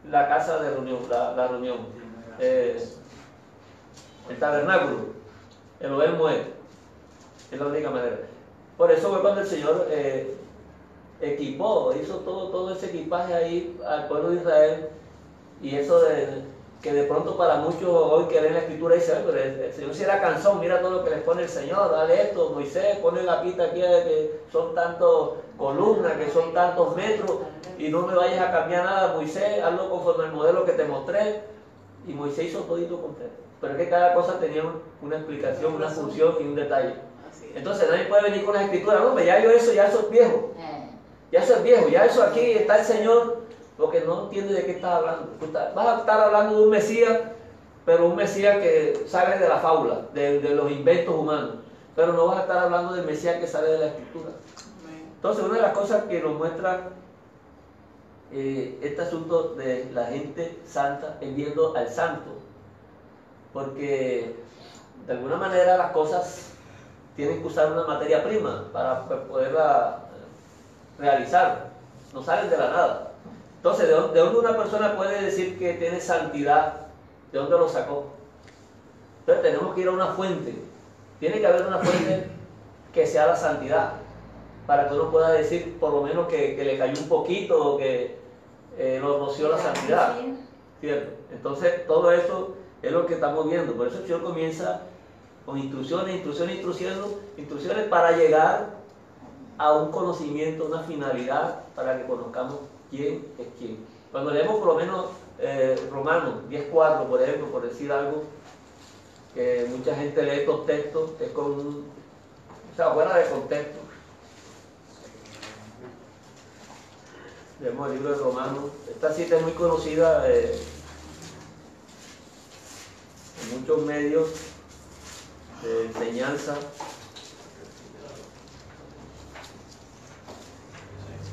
la casa de reunión, la reunión, el tabernáculo, el Ohel Moed, es la única manera. Por eso fue cuando el Señor hizo todo ese equipaje ahí al pueblo de Israel, y eso que de pronto para muchos hoy que leen la escritura dicen, pero el Señor si era cansón, mira todo lo que les pone el Señor, dale esto, Moisés, pone la pita aquí que son tantas columnas, que son tantos metros, y no me vayas a cambiar nada, Moisés, hazlo conforme al modelo que te mostré, y Moisés hizo todito completo. Pero es que cada cosa tenía una explicación, una función y un detalle. Así es. Entonces nadie puede venir con las escrituras, no, ya eso es viejo. Ya eso es viejo, ya eso aquí está el Señor, porque no entiende de qué estás hablando. Vas a estar hablando de un Mesías, pero un Mesías que sale de la fábula, de los inventos humanos. Pero no vas a estar hablando del Mesías que sale de la Escritura. Amén. Entonces, una de las cosas que nos muestra este asunto de la gente santa es viendo al santo. Porque de alguna manera las cosas tienen que usar una materia prima para poderla realizar, no salen de la nada. Entonces, ¿de dónde una persona puede decir que tiene santidad? ¿De dónde lo sacó? Entonces tenemos que ir a una fuente. Tiene que haber una fuente que sea la santidad, para que uno pueda decir por lo menos que le cayó un poquito o que lo roció la santidad. ¿Cierto? Entonces todo eso es lo que estamos viendo. Por eso el Señor comienza con instrucciones para llegar a un conocimiento, una finalidad, para que conozcamos quién es quién. Cuando leemos por lo menos Romanos 10:4, por ejemplo, por decir algo, que mucha gente lee estos textos, es fuera de contexto. Leemos el libro de Romanos. Esta cita es muy conocida en muchos medios de enseñanza.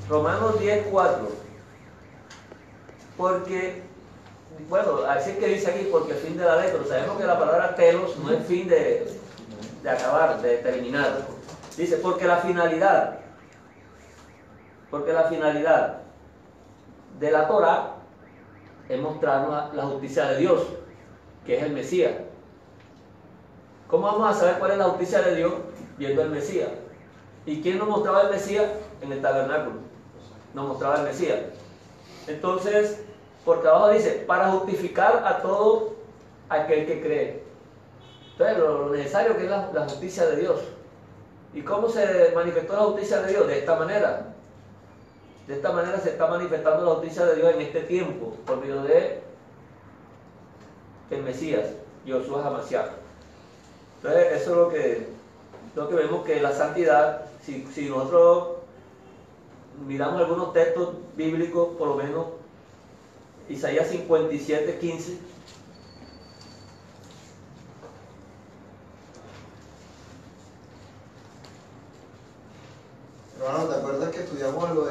Romanos 10:4. Porque, bueno, así es que dice aquí, porque el fin de la ley, pero sabemos que la palabra telos no es fin de acabar, de terminar. Dice, porque la finalidad de la Torá es mostrarnos la justicia de Dios, que es el Mesías. ¿Cómo vamos a saber cuál es la justicia de Dios? Viendo el Mesías. ¿Y quién nos mostraba el Mesías? En el tabernáculo nos mostraba el Mesías. Entonces, porque abajo dice, para justificar a todo aquel que cree. Entonces, lo necesario que es la justicia de Dios. ¿Y cómo se manifestó la justicia de Dios? De esta manera. De esta manera se está manifestando la justicia de Dios en este tiempo, por medio de el Mesías, Yoshua HaMashiach. Entonces, eso es lo que vemos, que la santidad, si nosotros miramos algunos textos bíblicos, por lo menos Isaías 57:15. Hermano, ¿te acuerdas que estudiamos lo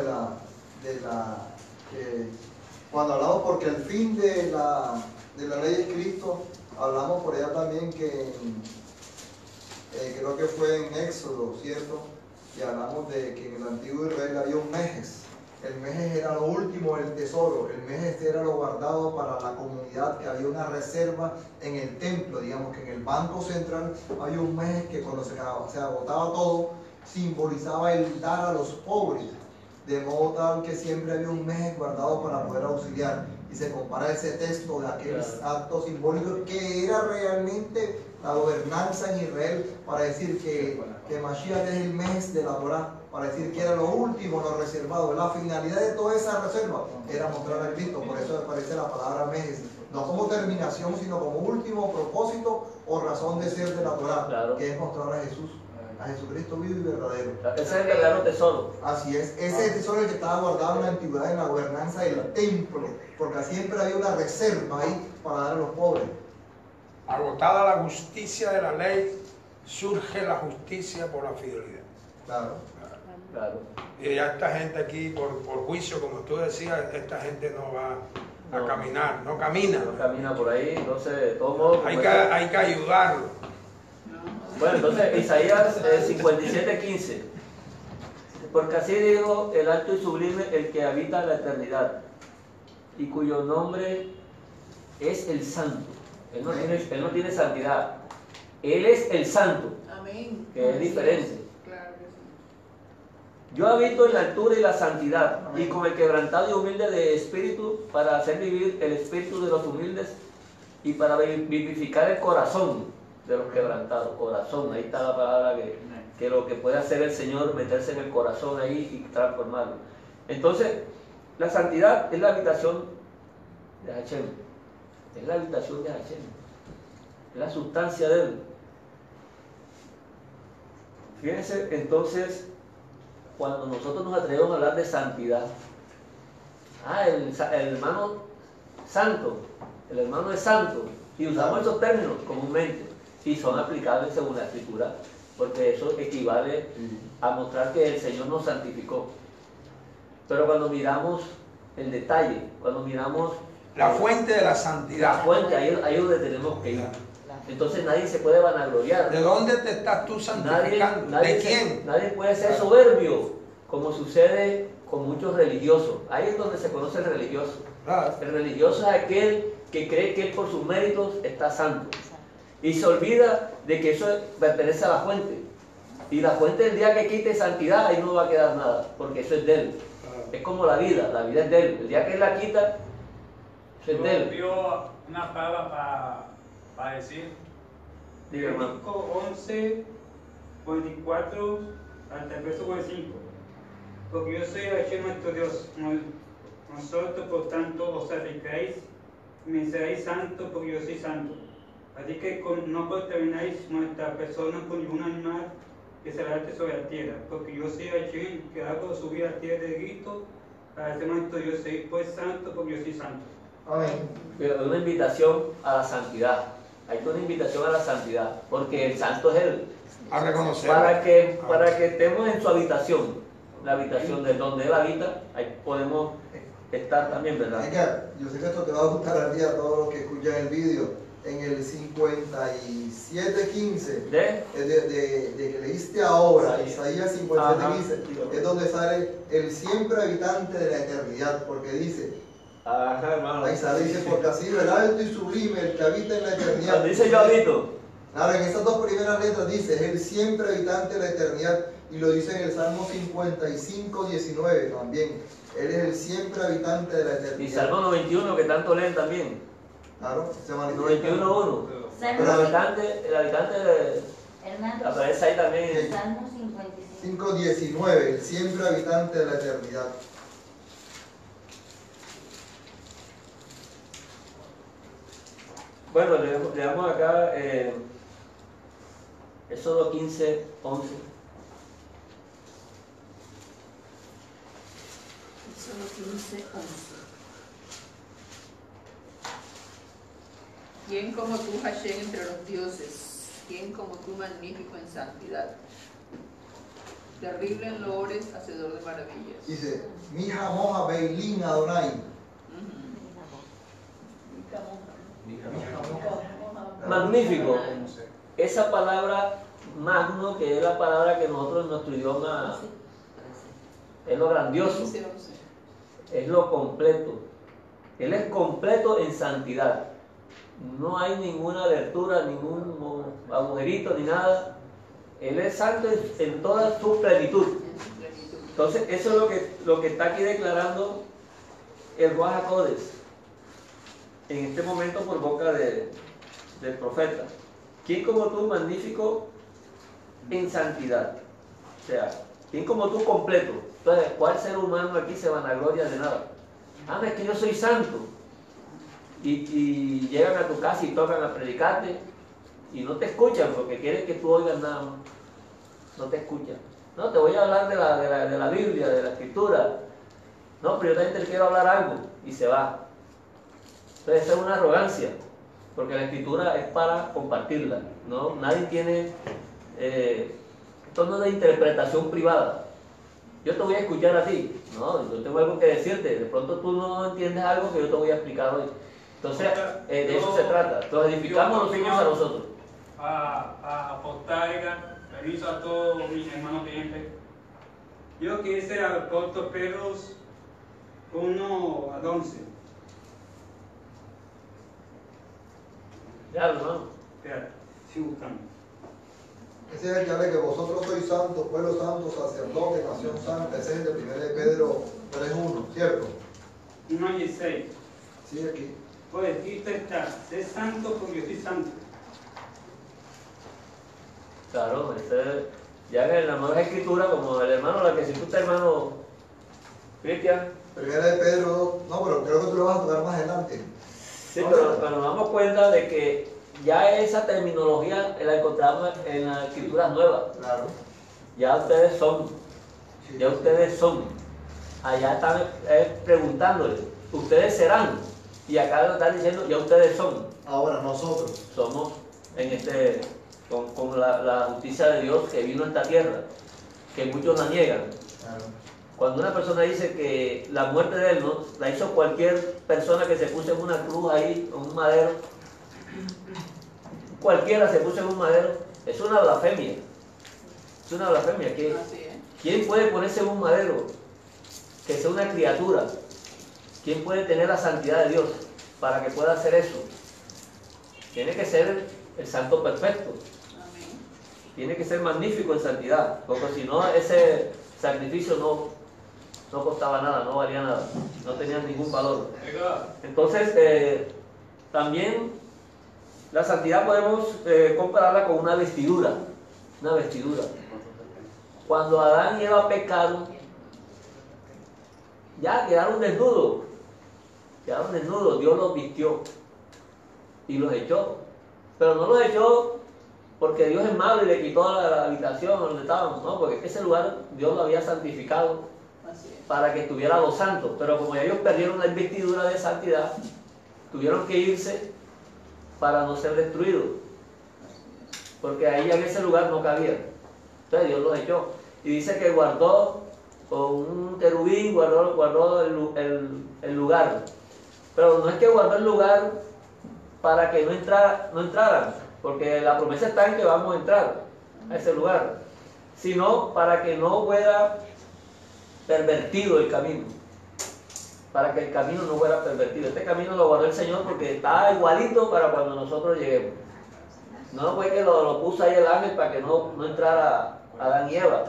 cuando hablamos porque el fin de la ley es Cristo, hablamos por allá también que creo que fue en Éxodo, ¿cierto? Y hablamos de que en el antiguo Israel había un mejes. El mejes era lo último, el tesoro. El mejes era lo guardado para la comunidad, que había una reserva en el templo. Digamos que en el banco central había un mejes que cuando se agotaba todo, simbolizaba el dar a los pobres. De modo tal que siempre había un mejes guardado para poder auxiliar. Y se compara ese texto de aquel acto simbólico que era realmente la gobernanza en Israel, para decir que Mashiach es el mes de la Torah, para decir que era lo último, lo reservado. La finalidad de toda esa reserva era mostrar a Cristo. Por eso aparece la palabra mejes, no como terminación, sino como último propósito o razón de ser de la Torah, Claro. que es mostrar a Jesús, a Jesucristo vivo y verdadero. Ese es el verdadero tesoro. Así es, ese tesoro es el que estaba guardado en la antigüedad, en la gobernanza del templo, porque siempre había una reserva ahí para dar a los pobres. Agotada la justicia de la ley, surge la justicia por la fidelidad. Claro. Claro. Y ya esta gente aquí, por juicio, como tú decías, esta gente no va a No. caminar, no camina. No camina por ahí, entonces, de todos modos. Hay como hay que ayudarlo. Bueno, entonces Isaías 57:15. Porque así dijo el alto y sublime, el que habita la eternidad, y cuyo nombre es el Santo. Él no tiene santidad. Él es el Santo, Amén. que es diferente. Claro que sí. Yo habito en la altura y la santidad, y con el quebrantado y humilde de espíritu, para hacer vivir el espíritu de los humildes y para vivificar el corazón de los quebrantados. Corazón, ahí está la palabra que lo que puede hacer el Señor, meterse en el corazón ahí y transformarlo. Entonces, la santidad es la habitación de Hashem, es la habitación de Hashem, es la sustancia de Él. Fíjense, entonces, cuando nosotros nos atrevemos a hablar de santidad, el hermano santo, el hermano es santo, y usamos esos términos comúnmente, y son aplicables según la Escritura, porque eso equivale a mostrar que el Señor nos santificó. Pero cuando miramos el detalle, cuando miramos La fuente de la la santidad. fuente, ahí es donde tenemos que ir. Entonces nadie se puede vanagloriar. ¿De dónde te estás tú santificando? ¿De se- quién? nadie puede ser soberbio, como sucede con muchos religiosos. Ahí es donde se conoce el religioso. Claro. El religioso es aquel que cree que él por sus méritos está santo. Y se olvida de que eso pertenece a la fuente. Y la fuente, el día que quite santidad, ahí no va a quedar nada, porque eso es de él. Es como la vida es de él. El día que él la quita, eso es de él. Dio una palabra para decir. Diga, hermano. Levítico 11, 44 hasta el verso 45. Porque yo soy Hashem nuestro Dios. Nosotros, por tanto, os acercaréis y me seréis santos, porque yo soy santo. Así que no contamináis nuestra persona con ningún animal que se levante sobre la tierra, porque yo soy Hashem, que hago subir a la tierra de Egipto para ser nuestro Dios. Soy pues santo, porque yo soy santo. Amén. Pero una invitación a la santidad. Hay una invitación a la santidad, porque el santo es él. A reconocer. Para que estemos en su habitación, la habitación de donde él habita, ahí podemos estar también, ¿verdad? Venga, yo sé que esto te va a gustar al día a todos los que escuchan el vídeo. En el 57:15 ¿De? de que leíste ahora, Isaías 57:15, es donde sale el siempre habitante de la eternidad, porque dice, Ajá, hermano. ahí sale, dice, porque así el alto y sublime, el que habita en la eternidad. Cuando dice yo habito, Claro, en esas dos primeras letras dice, es el siempre habitante de la eternidad, y lo dice en el Salmo 55:19 también. Él es el siempre habitante de la eternidad. y Salmo 91, que tanto leen también. Claro, se manifiesta. 91:1. Salmo, El habitante hermanos, aparece ahí también. Salmo 55. 5:19, el siempre habitante de la eternidad. Bueno, leamos acá Éxodo 15:11. Éxodo 15:11. ¿Quién como tú, Hashem, entre los dioses? ¿Quién como tú, magnífico en santidad? Terrible en loores, hacedor de maravillas. Dice, Mija moja beilín Adonai. Magnífico. Esa palabra magno, que es la palabra que nosotros en nuestro idioma es lo grandioso, 15:11. es lo completo. Él es completo en santidad. No hay ninguna abertura, ningún agujerito ni nada. Él es santo en toda su plenitud. En su plenitud. Entonces, eso es lo que está aquí declarando el Ruach HaKodesh en este momento por boca del profeta. ¿Quién como tú, magnífico en santidad? O sea, ¿quién como tú, completo? Entonces, ¿cuál ser humano aquí se vanagloria de nada? Ah, es que yo soy santo. Y llegan a tu casa y tocan a predicarte y no te escuchan porque quieren que tú oigas nada más. No te escuchan. No, te voy a hablar de la Biblia, de la Escritura. No, pero yo también te quiero hablar algo. Y se va. Entonces, esa es una arrogancia, porque la Escritura es para compartirla. ¿No? Nadie tiene... esto no es de interpretación privada. yo te voy a escuchar a ti. No, yo tengo algo que decirte. De pronto tú no entiendes algo que yo te voy a explicar hoy. Entonces, de eso se trata. Nos edificamos los unos a los otros. Apostálica, aviso a todos mis hermanos clientes. Yo quise al apóstol Pedro 1 al 11. Ya, hermano. Espera, sigo buscando. Ese es el que habla que vosotros sois santos, pueblo santo, sacerdote, nación santa. Ese es el de 1 de Pedro 3:1, ¿cierto? 1 al 16. Sí, aquí. Pues escrito está, sé santo porque yo soy santo. Claro, ya que en la Nueva Escritura, como el hermano, la que citó usted, hermano Cristian. 1 de Pedro 2, no, pero creo que tú lo vas a tocar más adelante. Sí, pero nos damos cuenta de que ya esa terminología la encontramos en las Escrituras nuevas. Claro. Ya ustedes son, Sí. ya ustedes son. Allá están preguntándole, ustedes serán. Y acá lo están diciendo, ya ustedes son. Ahora nosotros. Somos en con la justicia de Dios que vino a esta tierra, que muchos la niegan. Claro. Cuando una persona dice que la muerte de él no la hizo cualquier persona que se puso en una cruz ahí, en un madero, cualquiera se puso en un madero, es una blasfemia. Es una blasfemia. Así es. ¿Quién puede ponerse en un madero que sea una criatura? ¿Quién puede tener la santidad de Dios para que pueda hacer eso? Tiene que ser el santo perfecto. Amén. Tiene que ser magnífico en santidad, porque si no, ese sacrificio no costaba nada, no valía nada, no tenía ningún valor. Entonces, también la santidad podemos compararla con una vestidura. Una vestidura. Cuando Adán y Eva pecaron, ya quedaron desnudos. Quedaron desnudos, Dios los vistió y los echó. Pero no los echó porque Dios es malo y le quitó la habitación donde estaban, no, porque ese lugar Dios lo había santificado Así es. para que estuviera los santos. Pero como ellos perdieron la investidura de santidad, tuvieron que irse para no ser destruidos, porque ahí en ese lugar no cabían. Entonces Dios los echó. Y dice que guardó con un querubín, guardó el lugar. Pero no es que guardó el lugar para que no entraran, porque la promesa está en que vamos a entrar a ese lugar, sino para que no fuera pervertido el camino, para que el camino no fuera pervertido. Este camino lo guardó el Señor porque está igualito para cuando nosotros lleguemos. No fue que lo puso ahí el ángel para que no entrara Adán y Eva,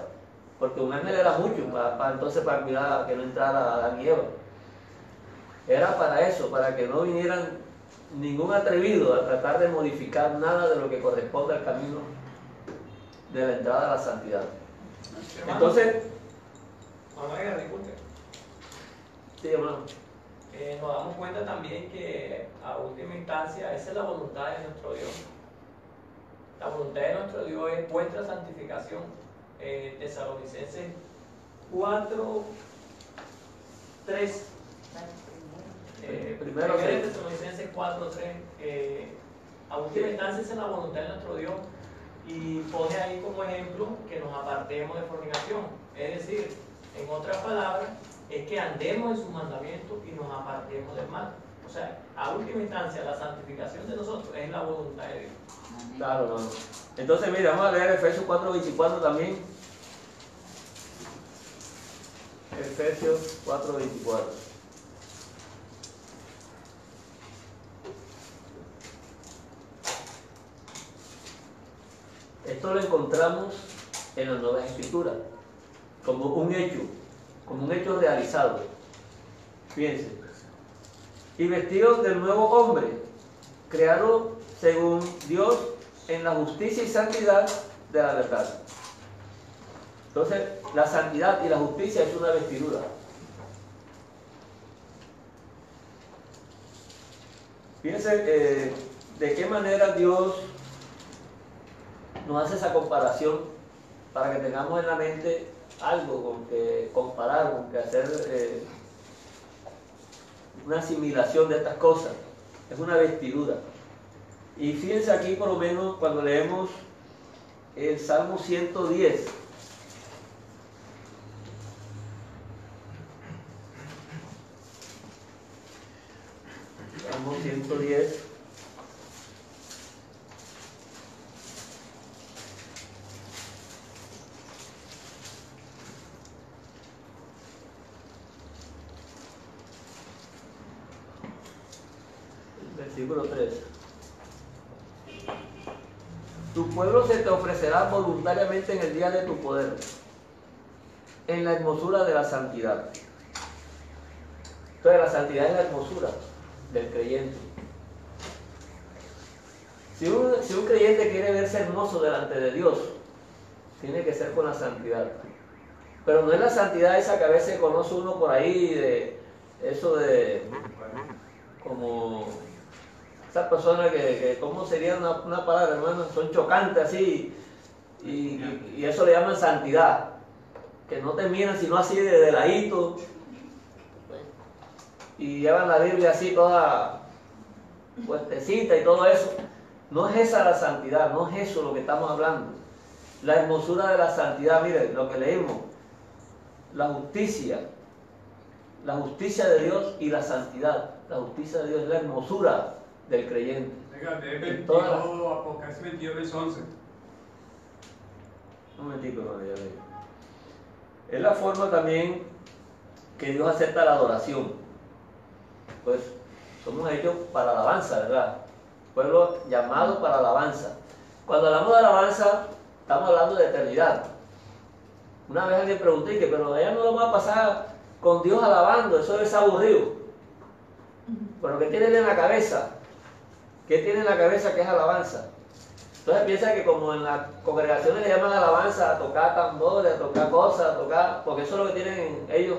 porque un ángel era mucho, para cuidar que no entrara Adán y Eva. Era para eso, para que no vinieran ningún atrevido a tratar de modificar nada de lo que corresponde al camino de la entrada a la santidad. Entonces, Disculpe. sí, hermano. Nos damos cuenta también que a última instancia esa es la voluntad de nuestro Dios. La voluntad de nuestro Dios es vuestra santificación. Tesalonicenses 4:3. Primero de sí. Tesalonicenses 4:3. A última instancia esa es la voluntad de nuestro Dios. Y pone ahí como ejemplo que nos apartemos de fornicación. Es decir, en otras palabras, es que andemos en sus mandamientos y nos apartemos del mal. O sea, a última instancia, la santificación de nosotros es la voluntad de Dios. Claro, hermano. Entonces, mira, vamos a leer Efesios 4:24 también. Efesios 4:24. Esto lo encontramos en las Nuevas Escrituras como un hecho realizado. Fíjense. Y vestidos del nuevo hombre, creado según Dios en la justicia y santidad de la verdad. Entonces, la santidad y la justicia es una vestidura. Fíjense de qué manera Dios nos hace esa comparación para que tengamos en la mente algo con que comparar, con que hacer una asimilación de estas cosas. Es una vestidura. Y fíjense aquí por lo menos cuando leemos el Salmo 110. versículo 3. Tu pueblo se te ofrecerá voluntariamente en el día de tu poder, en la hermosura de la santidad. Entonces la santidad es la hermosura del creyente. Si un creyente quiere verse hermoso delante de Dios, tiene que ser con la santidad. Pero no es la santidad esa que a veces conoce uno por ahí, de eso de como esa persona que ¿cómo sería una palabra, hermano? Son chocantes así, y eso le llaman santidad, que no te miran sino así de ladito, y llevan la Biblia así toda puestecita y todo eso. No es esa la santidad, no es eso lo que estamos hablando. La hermosura de la santidad, miren lo que leímos, la justicia de Dios y la santidad. La justicia de Dios es la hermosura del creyente. Apocalipsis 22, verso 11. Un momentico, hermano, ya veo. Es la forma también que Dios acepta la adoración. Pues somos hechos para alabanza, ¿verdad? Pueblo llamado para alabanza. Cuando hablamos de alabanza, estamos hablando de eternidad. Una vez alguien preguntó, pero allá no vamos a pasar con Dios alabando, eso es aburrido. Pero ¿qué tienen en la cabeza? ¿Qué tiene en la cabeza que es alabanza? Entonces piensa que como en las congregaciones le llaman alabanza a tocar tambores, a tocar cosas, a tocar, porque eso es lo que tienen ellos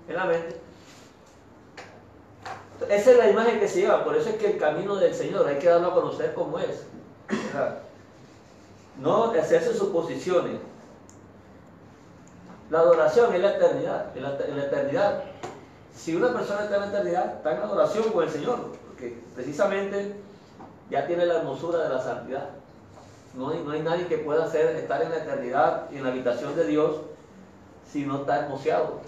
en la mente. Esa es la imagen que se lleva, por eso es que el camino del Señor hay que darlo a conocer como es, ¿verdad? No hacerse suposiciones. La adoración es la eternidad, en la eternidad. Si una persona está en la eternidad, está en adoración con el Señor, porque precisamente ya tiene la hermosura de la santidad. No hay nadie que pueda estar en la eternidad y en la habitación de Dios si no está hermoseado.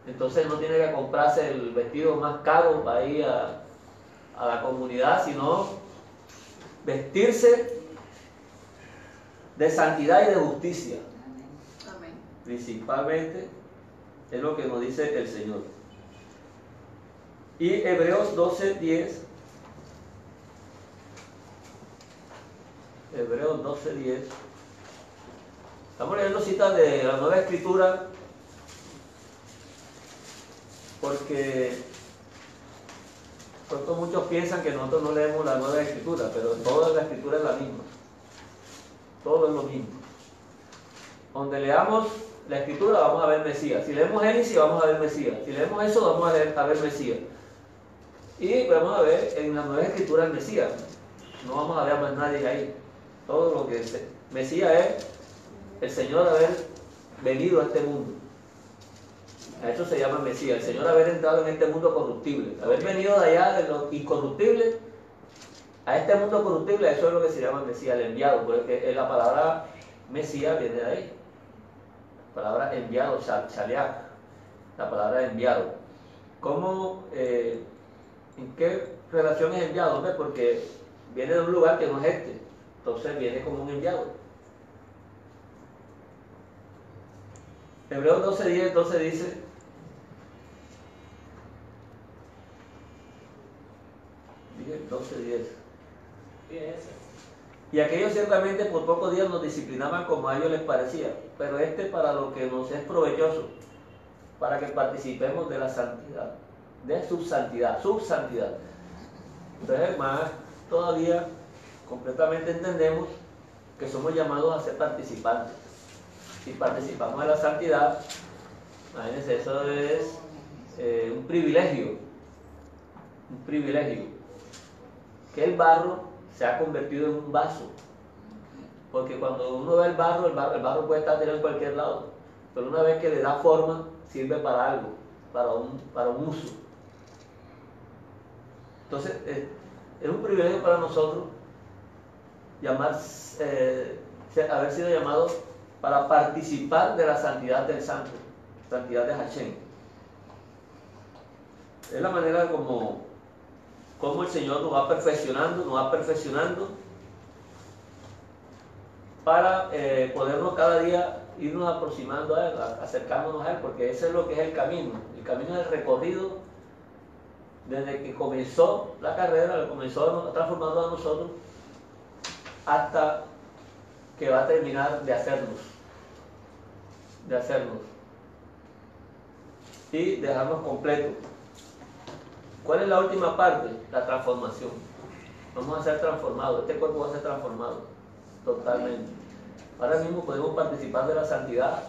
Entonces no tiene que comprarse el vestido más caro para ir a la comunidad, sino vestirse de santidad y de justicia. Amén. Principalmente es lo que nos dice el Señor. Y Hebreos 12:10. Hebreos 12:10. Estamos leyendo citas de la Nueva Escritura porque muchos piensan que nosotros no leemos la Nueva Escritura, pero toda la Escritura es la misma. Todo es lo mismo. Donde leamos la Escritura vamos a ver Mesías. Si leemos Génesis vamos a ver Mesías. Si leemos eso vamos a ver Mesías. Y vamos a ver en la Nueva Escritura el Mesías. No vamos a ver a más nadie ahí. Todo lo que Mesías es el Señor haber venido a este mundo. A eso se llama Mesías, el Señor haber entrado en este mundo corruptible, haber venido de allá de lo incorruptible a este mundo corruptible. Eso es lo que se llama Mesías, el enviado, porque la palabra Mesías viene de ahí. La palabra enviado, Shaliach, la palabra enviado. ¿Cómo, en qué relación es enviado? ¿Hombre? Porque viene de un lugar que no es este, entonces viene como un enviado. Hebreos 12:10 entonces dice: Dije 12:10. Y aquellos ciertamente por pocos días nos disciplinaban como a ellos les parecía, pero para lo que nos es provechoso, para que participemos de la santidad, de su santidad. Entonces, más todavía completamente entendemos que somos llamados a ser participantes. Si participamos de la santidad, imagínense, eso es un privilegio. Que el barro se ha convertido en un vaso. Porque cuando uno ve el barro puede estar tirado en cualquier lado. Pero una vez que le da forma, sirve para algo, para un uso. Entonces, es un privilegio para nosotros haber sido llamados para participar de la santidad del Santo, santidad de Hashem. Es la manera como el Señor nos va perfeccionando para podernos cada día irnos aproximando a Él, acercándonos a Él, porque ese es lo que es el camino. El camino es el recorrido desde que comenzó la carrera, comenzó a transformarnos a nosotros, hasta que va a terminar de hacernos y dejarnos completos. ¿Cuál es la última parte? La transformación. Vamos a ser transformados, este cuerpo va a ser transformado totalmente. Ahora mismo podemos participar de la santidad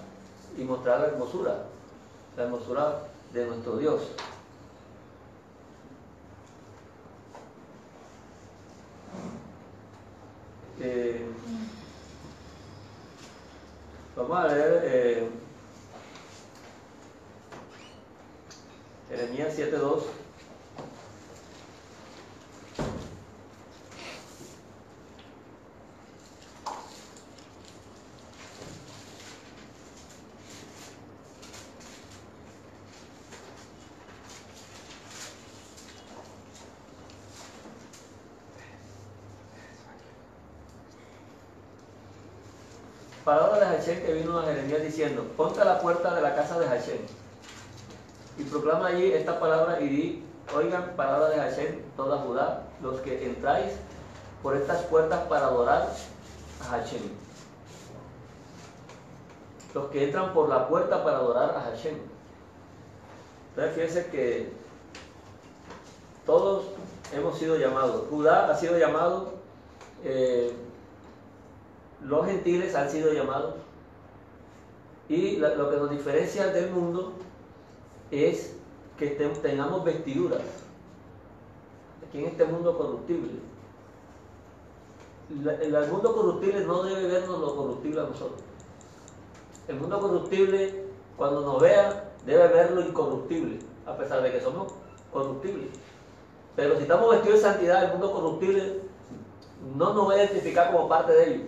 y mostrar la hermosura de nuestro Dios. Vamos a leer Jeremías 7:2. Palabra de Hashem que vino a Jeremías diciendo: ponte a la puerta de la casa de Hashem y proclama allí esta palabra y di: oigan palabra de Hashem toda Judá, los que entráis por estas puertas para adorar a Hashem. Los que entran por la puerta para adorar a Hashem. Entonces fíjense que todos hemos sido llamados. Judá ha sido llamado, los gentiles han sido llamados, y lo que nos diferencia del mundo es que tengamos vestiduras aquí en este mundo corruptible. El mundo corruptible no debe vernos lo corruptible a nosotros. El mundo corruptible, cuando nos vea, debe ver lo incorruptible, a pesar de que somos corruptibles. Pero si estamos vestidos de santidad, el mundo corruptible no nos va a identificar como parte de ello,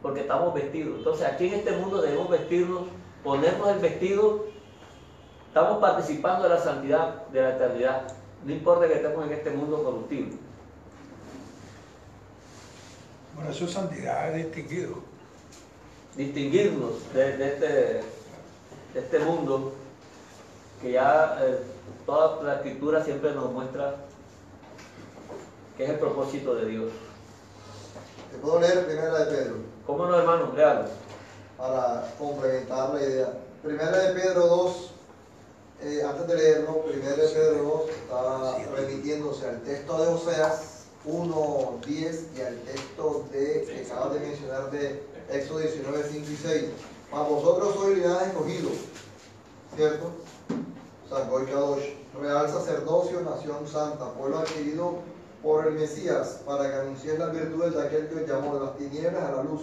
porque estamos vestidos. Entonces aquí en este mundo debemos vestirnos, ponernos el vestido. Estamos participando de la santidad, de la eternidad, no importa que estemos en este mundo corruptible. Bueno, eso es santidad, es distinguirnos de este mundo que ya toda la escritura siempre nos muestra que es el propósito de Dios. ¿Te puedo leer Primera de Pedro? ¿Cómo no, hermano? Léalo. Para complementar la idea. Primera de Pedro 2, antes de leerlo, Primera de Pedro 2 está remitiéndose al texto de Oseas 1:10 y al texto que acabas de mencionar de Éxodo 19:5 y 6. Mas vosotros sois linaje escogido, ¿cierto? Sangoy Kadosh, real sacerdocio, nación santa, pueblo adquirido por el Mesías, para que anunciéis las virtudes de aquel que os llamó de las tinieblas a la luz.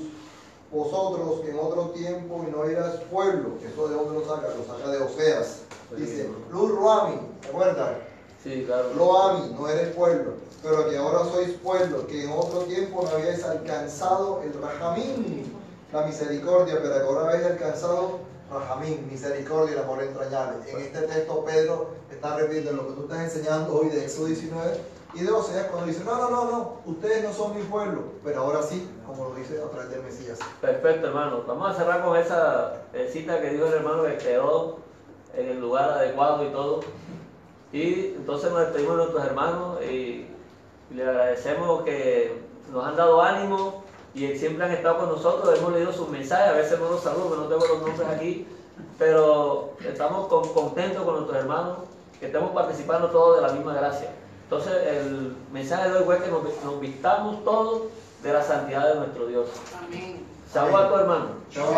Vosotros que en otro tiempo y no eras pueblo, ¿eso de dónde lo saca de Oseas. Dice, Luz Ruami, ¿te acuerdas? Sí, claro. Loami, no eres pueblo, pero que ahora sois pueblo, que en otro tiempo no habíais alcanzado el Rahamín, la misericordia, pero que ahora habéis alcanzado Rahamín, misericordia y el amor entrañable. En este texto Pedro está repitiendo lo que tú estás enseñando hoy de Éxodo 19 y de Oseas, cuando dice, no, ustedes no son mi pueblo, pero ahora sí, como lo dice a través del Mesías. Perfecto, hermano. Vamos a cerrar con esa cita que dijo el hermano, que quedó en el lugar adecuado y todo. Y entonces nos despedimos de nuestros hermanos y le agradecemos que nos han dado ánimo y siempre han estado con nosotros. Hemos leído sus mensajes, a veces no los saludo, no tengo los nombres aquí, pero estamos contentos con nuestros hermanos, que estemos participando todos de la misma gracia. Entonces el mensaje de hoy fue que nos vistamos todos de la santidad de nuestro Dios. Amén. Shavuot, hermano. Shavuot.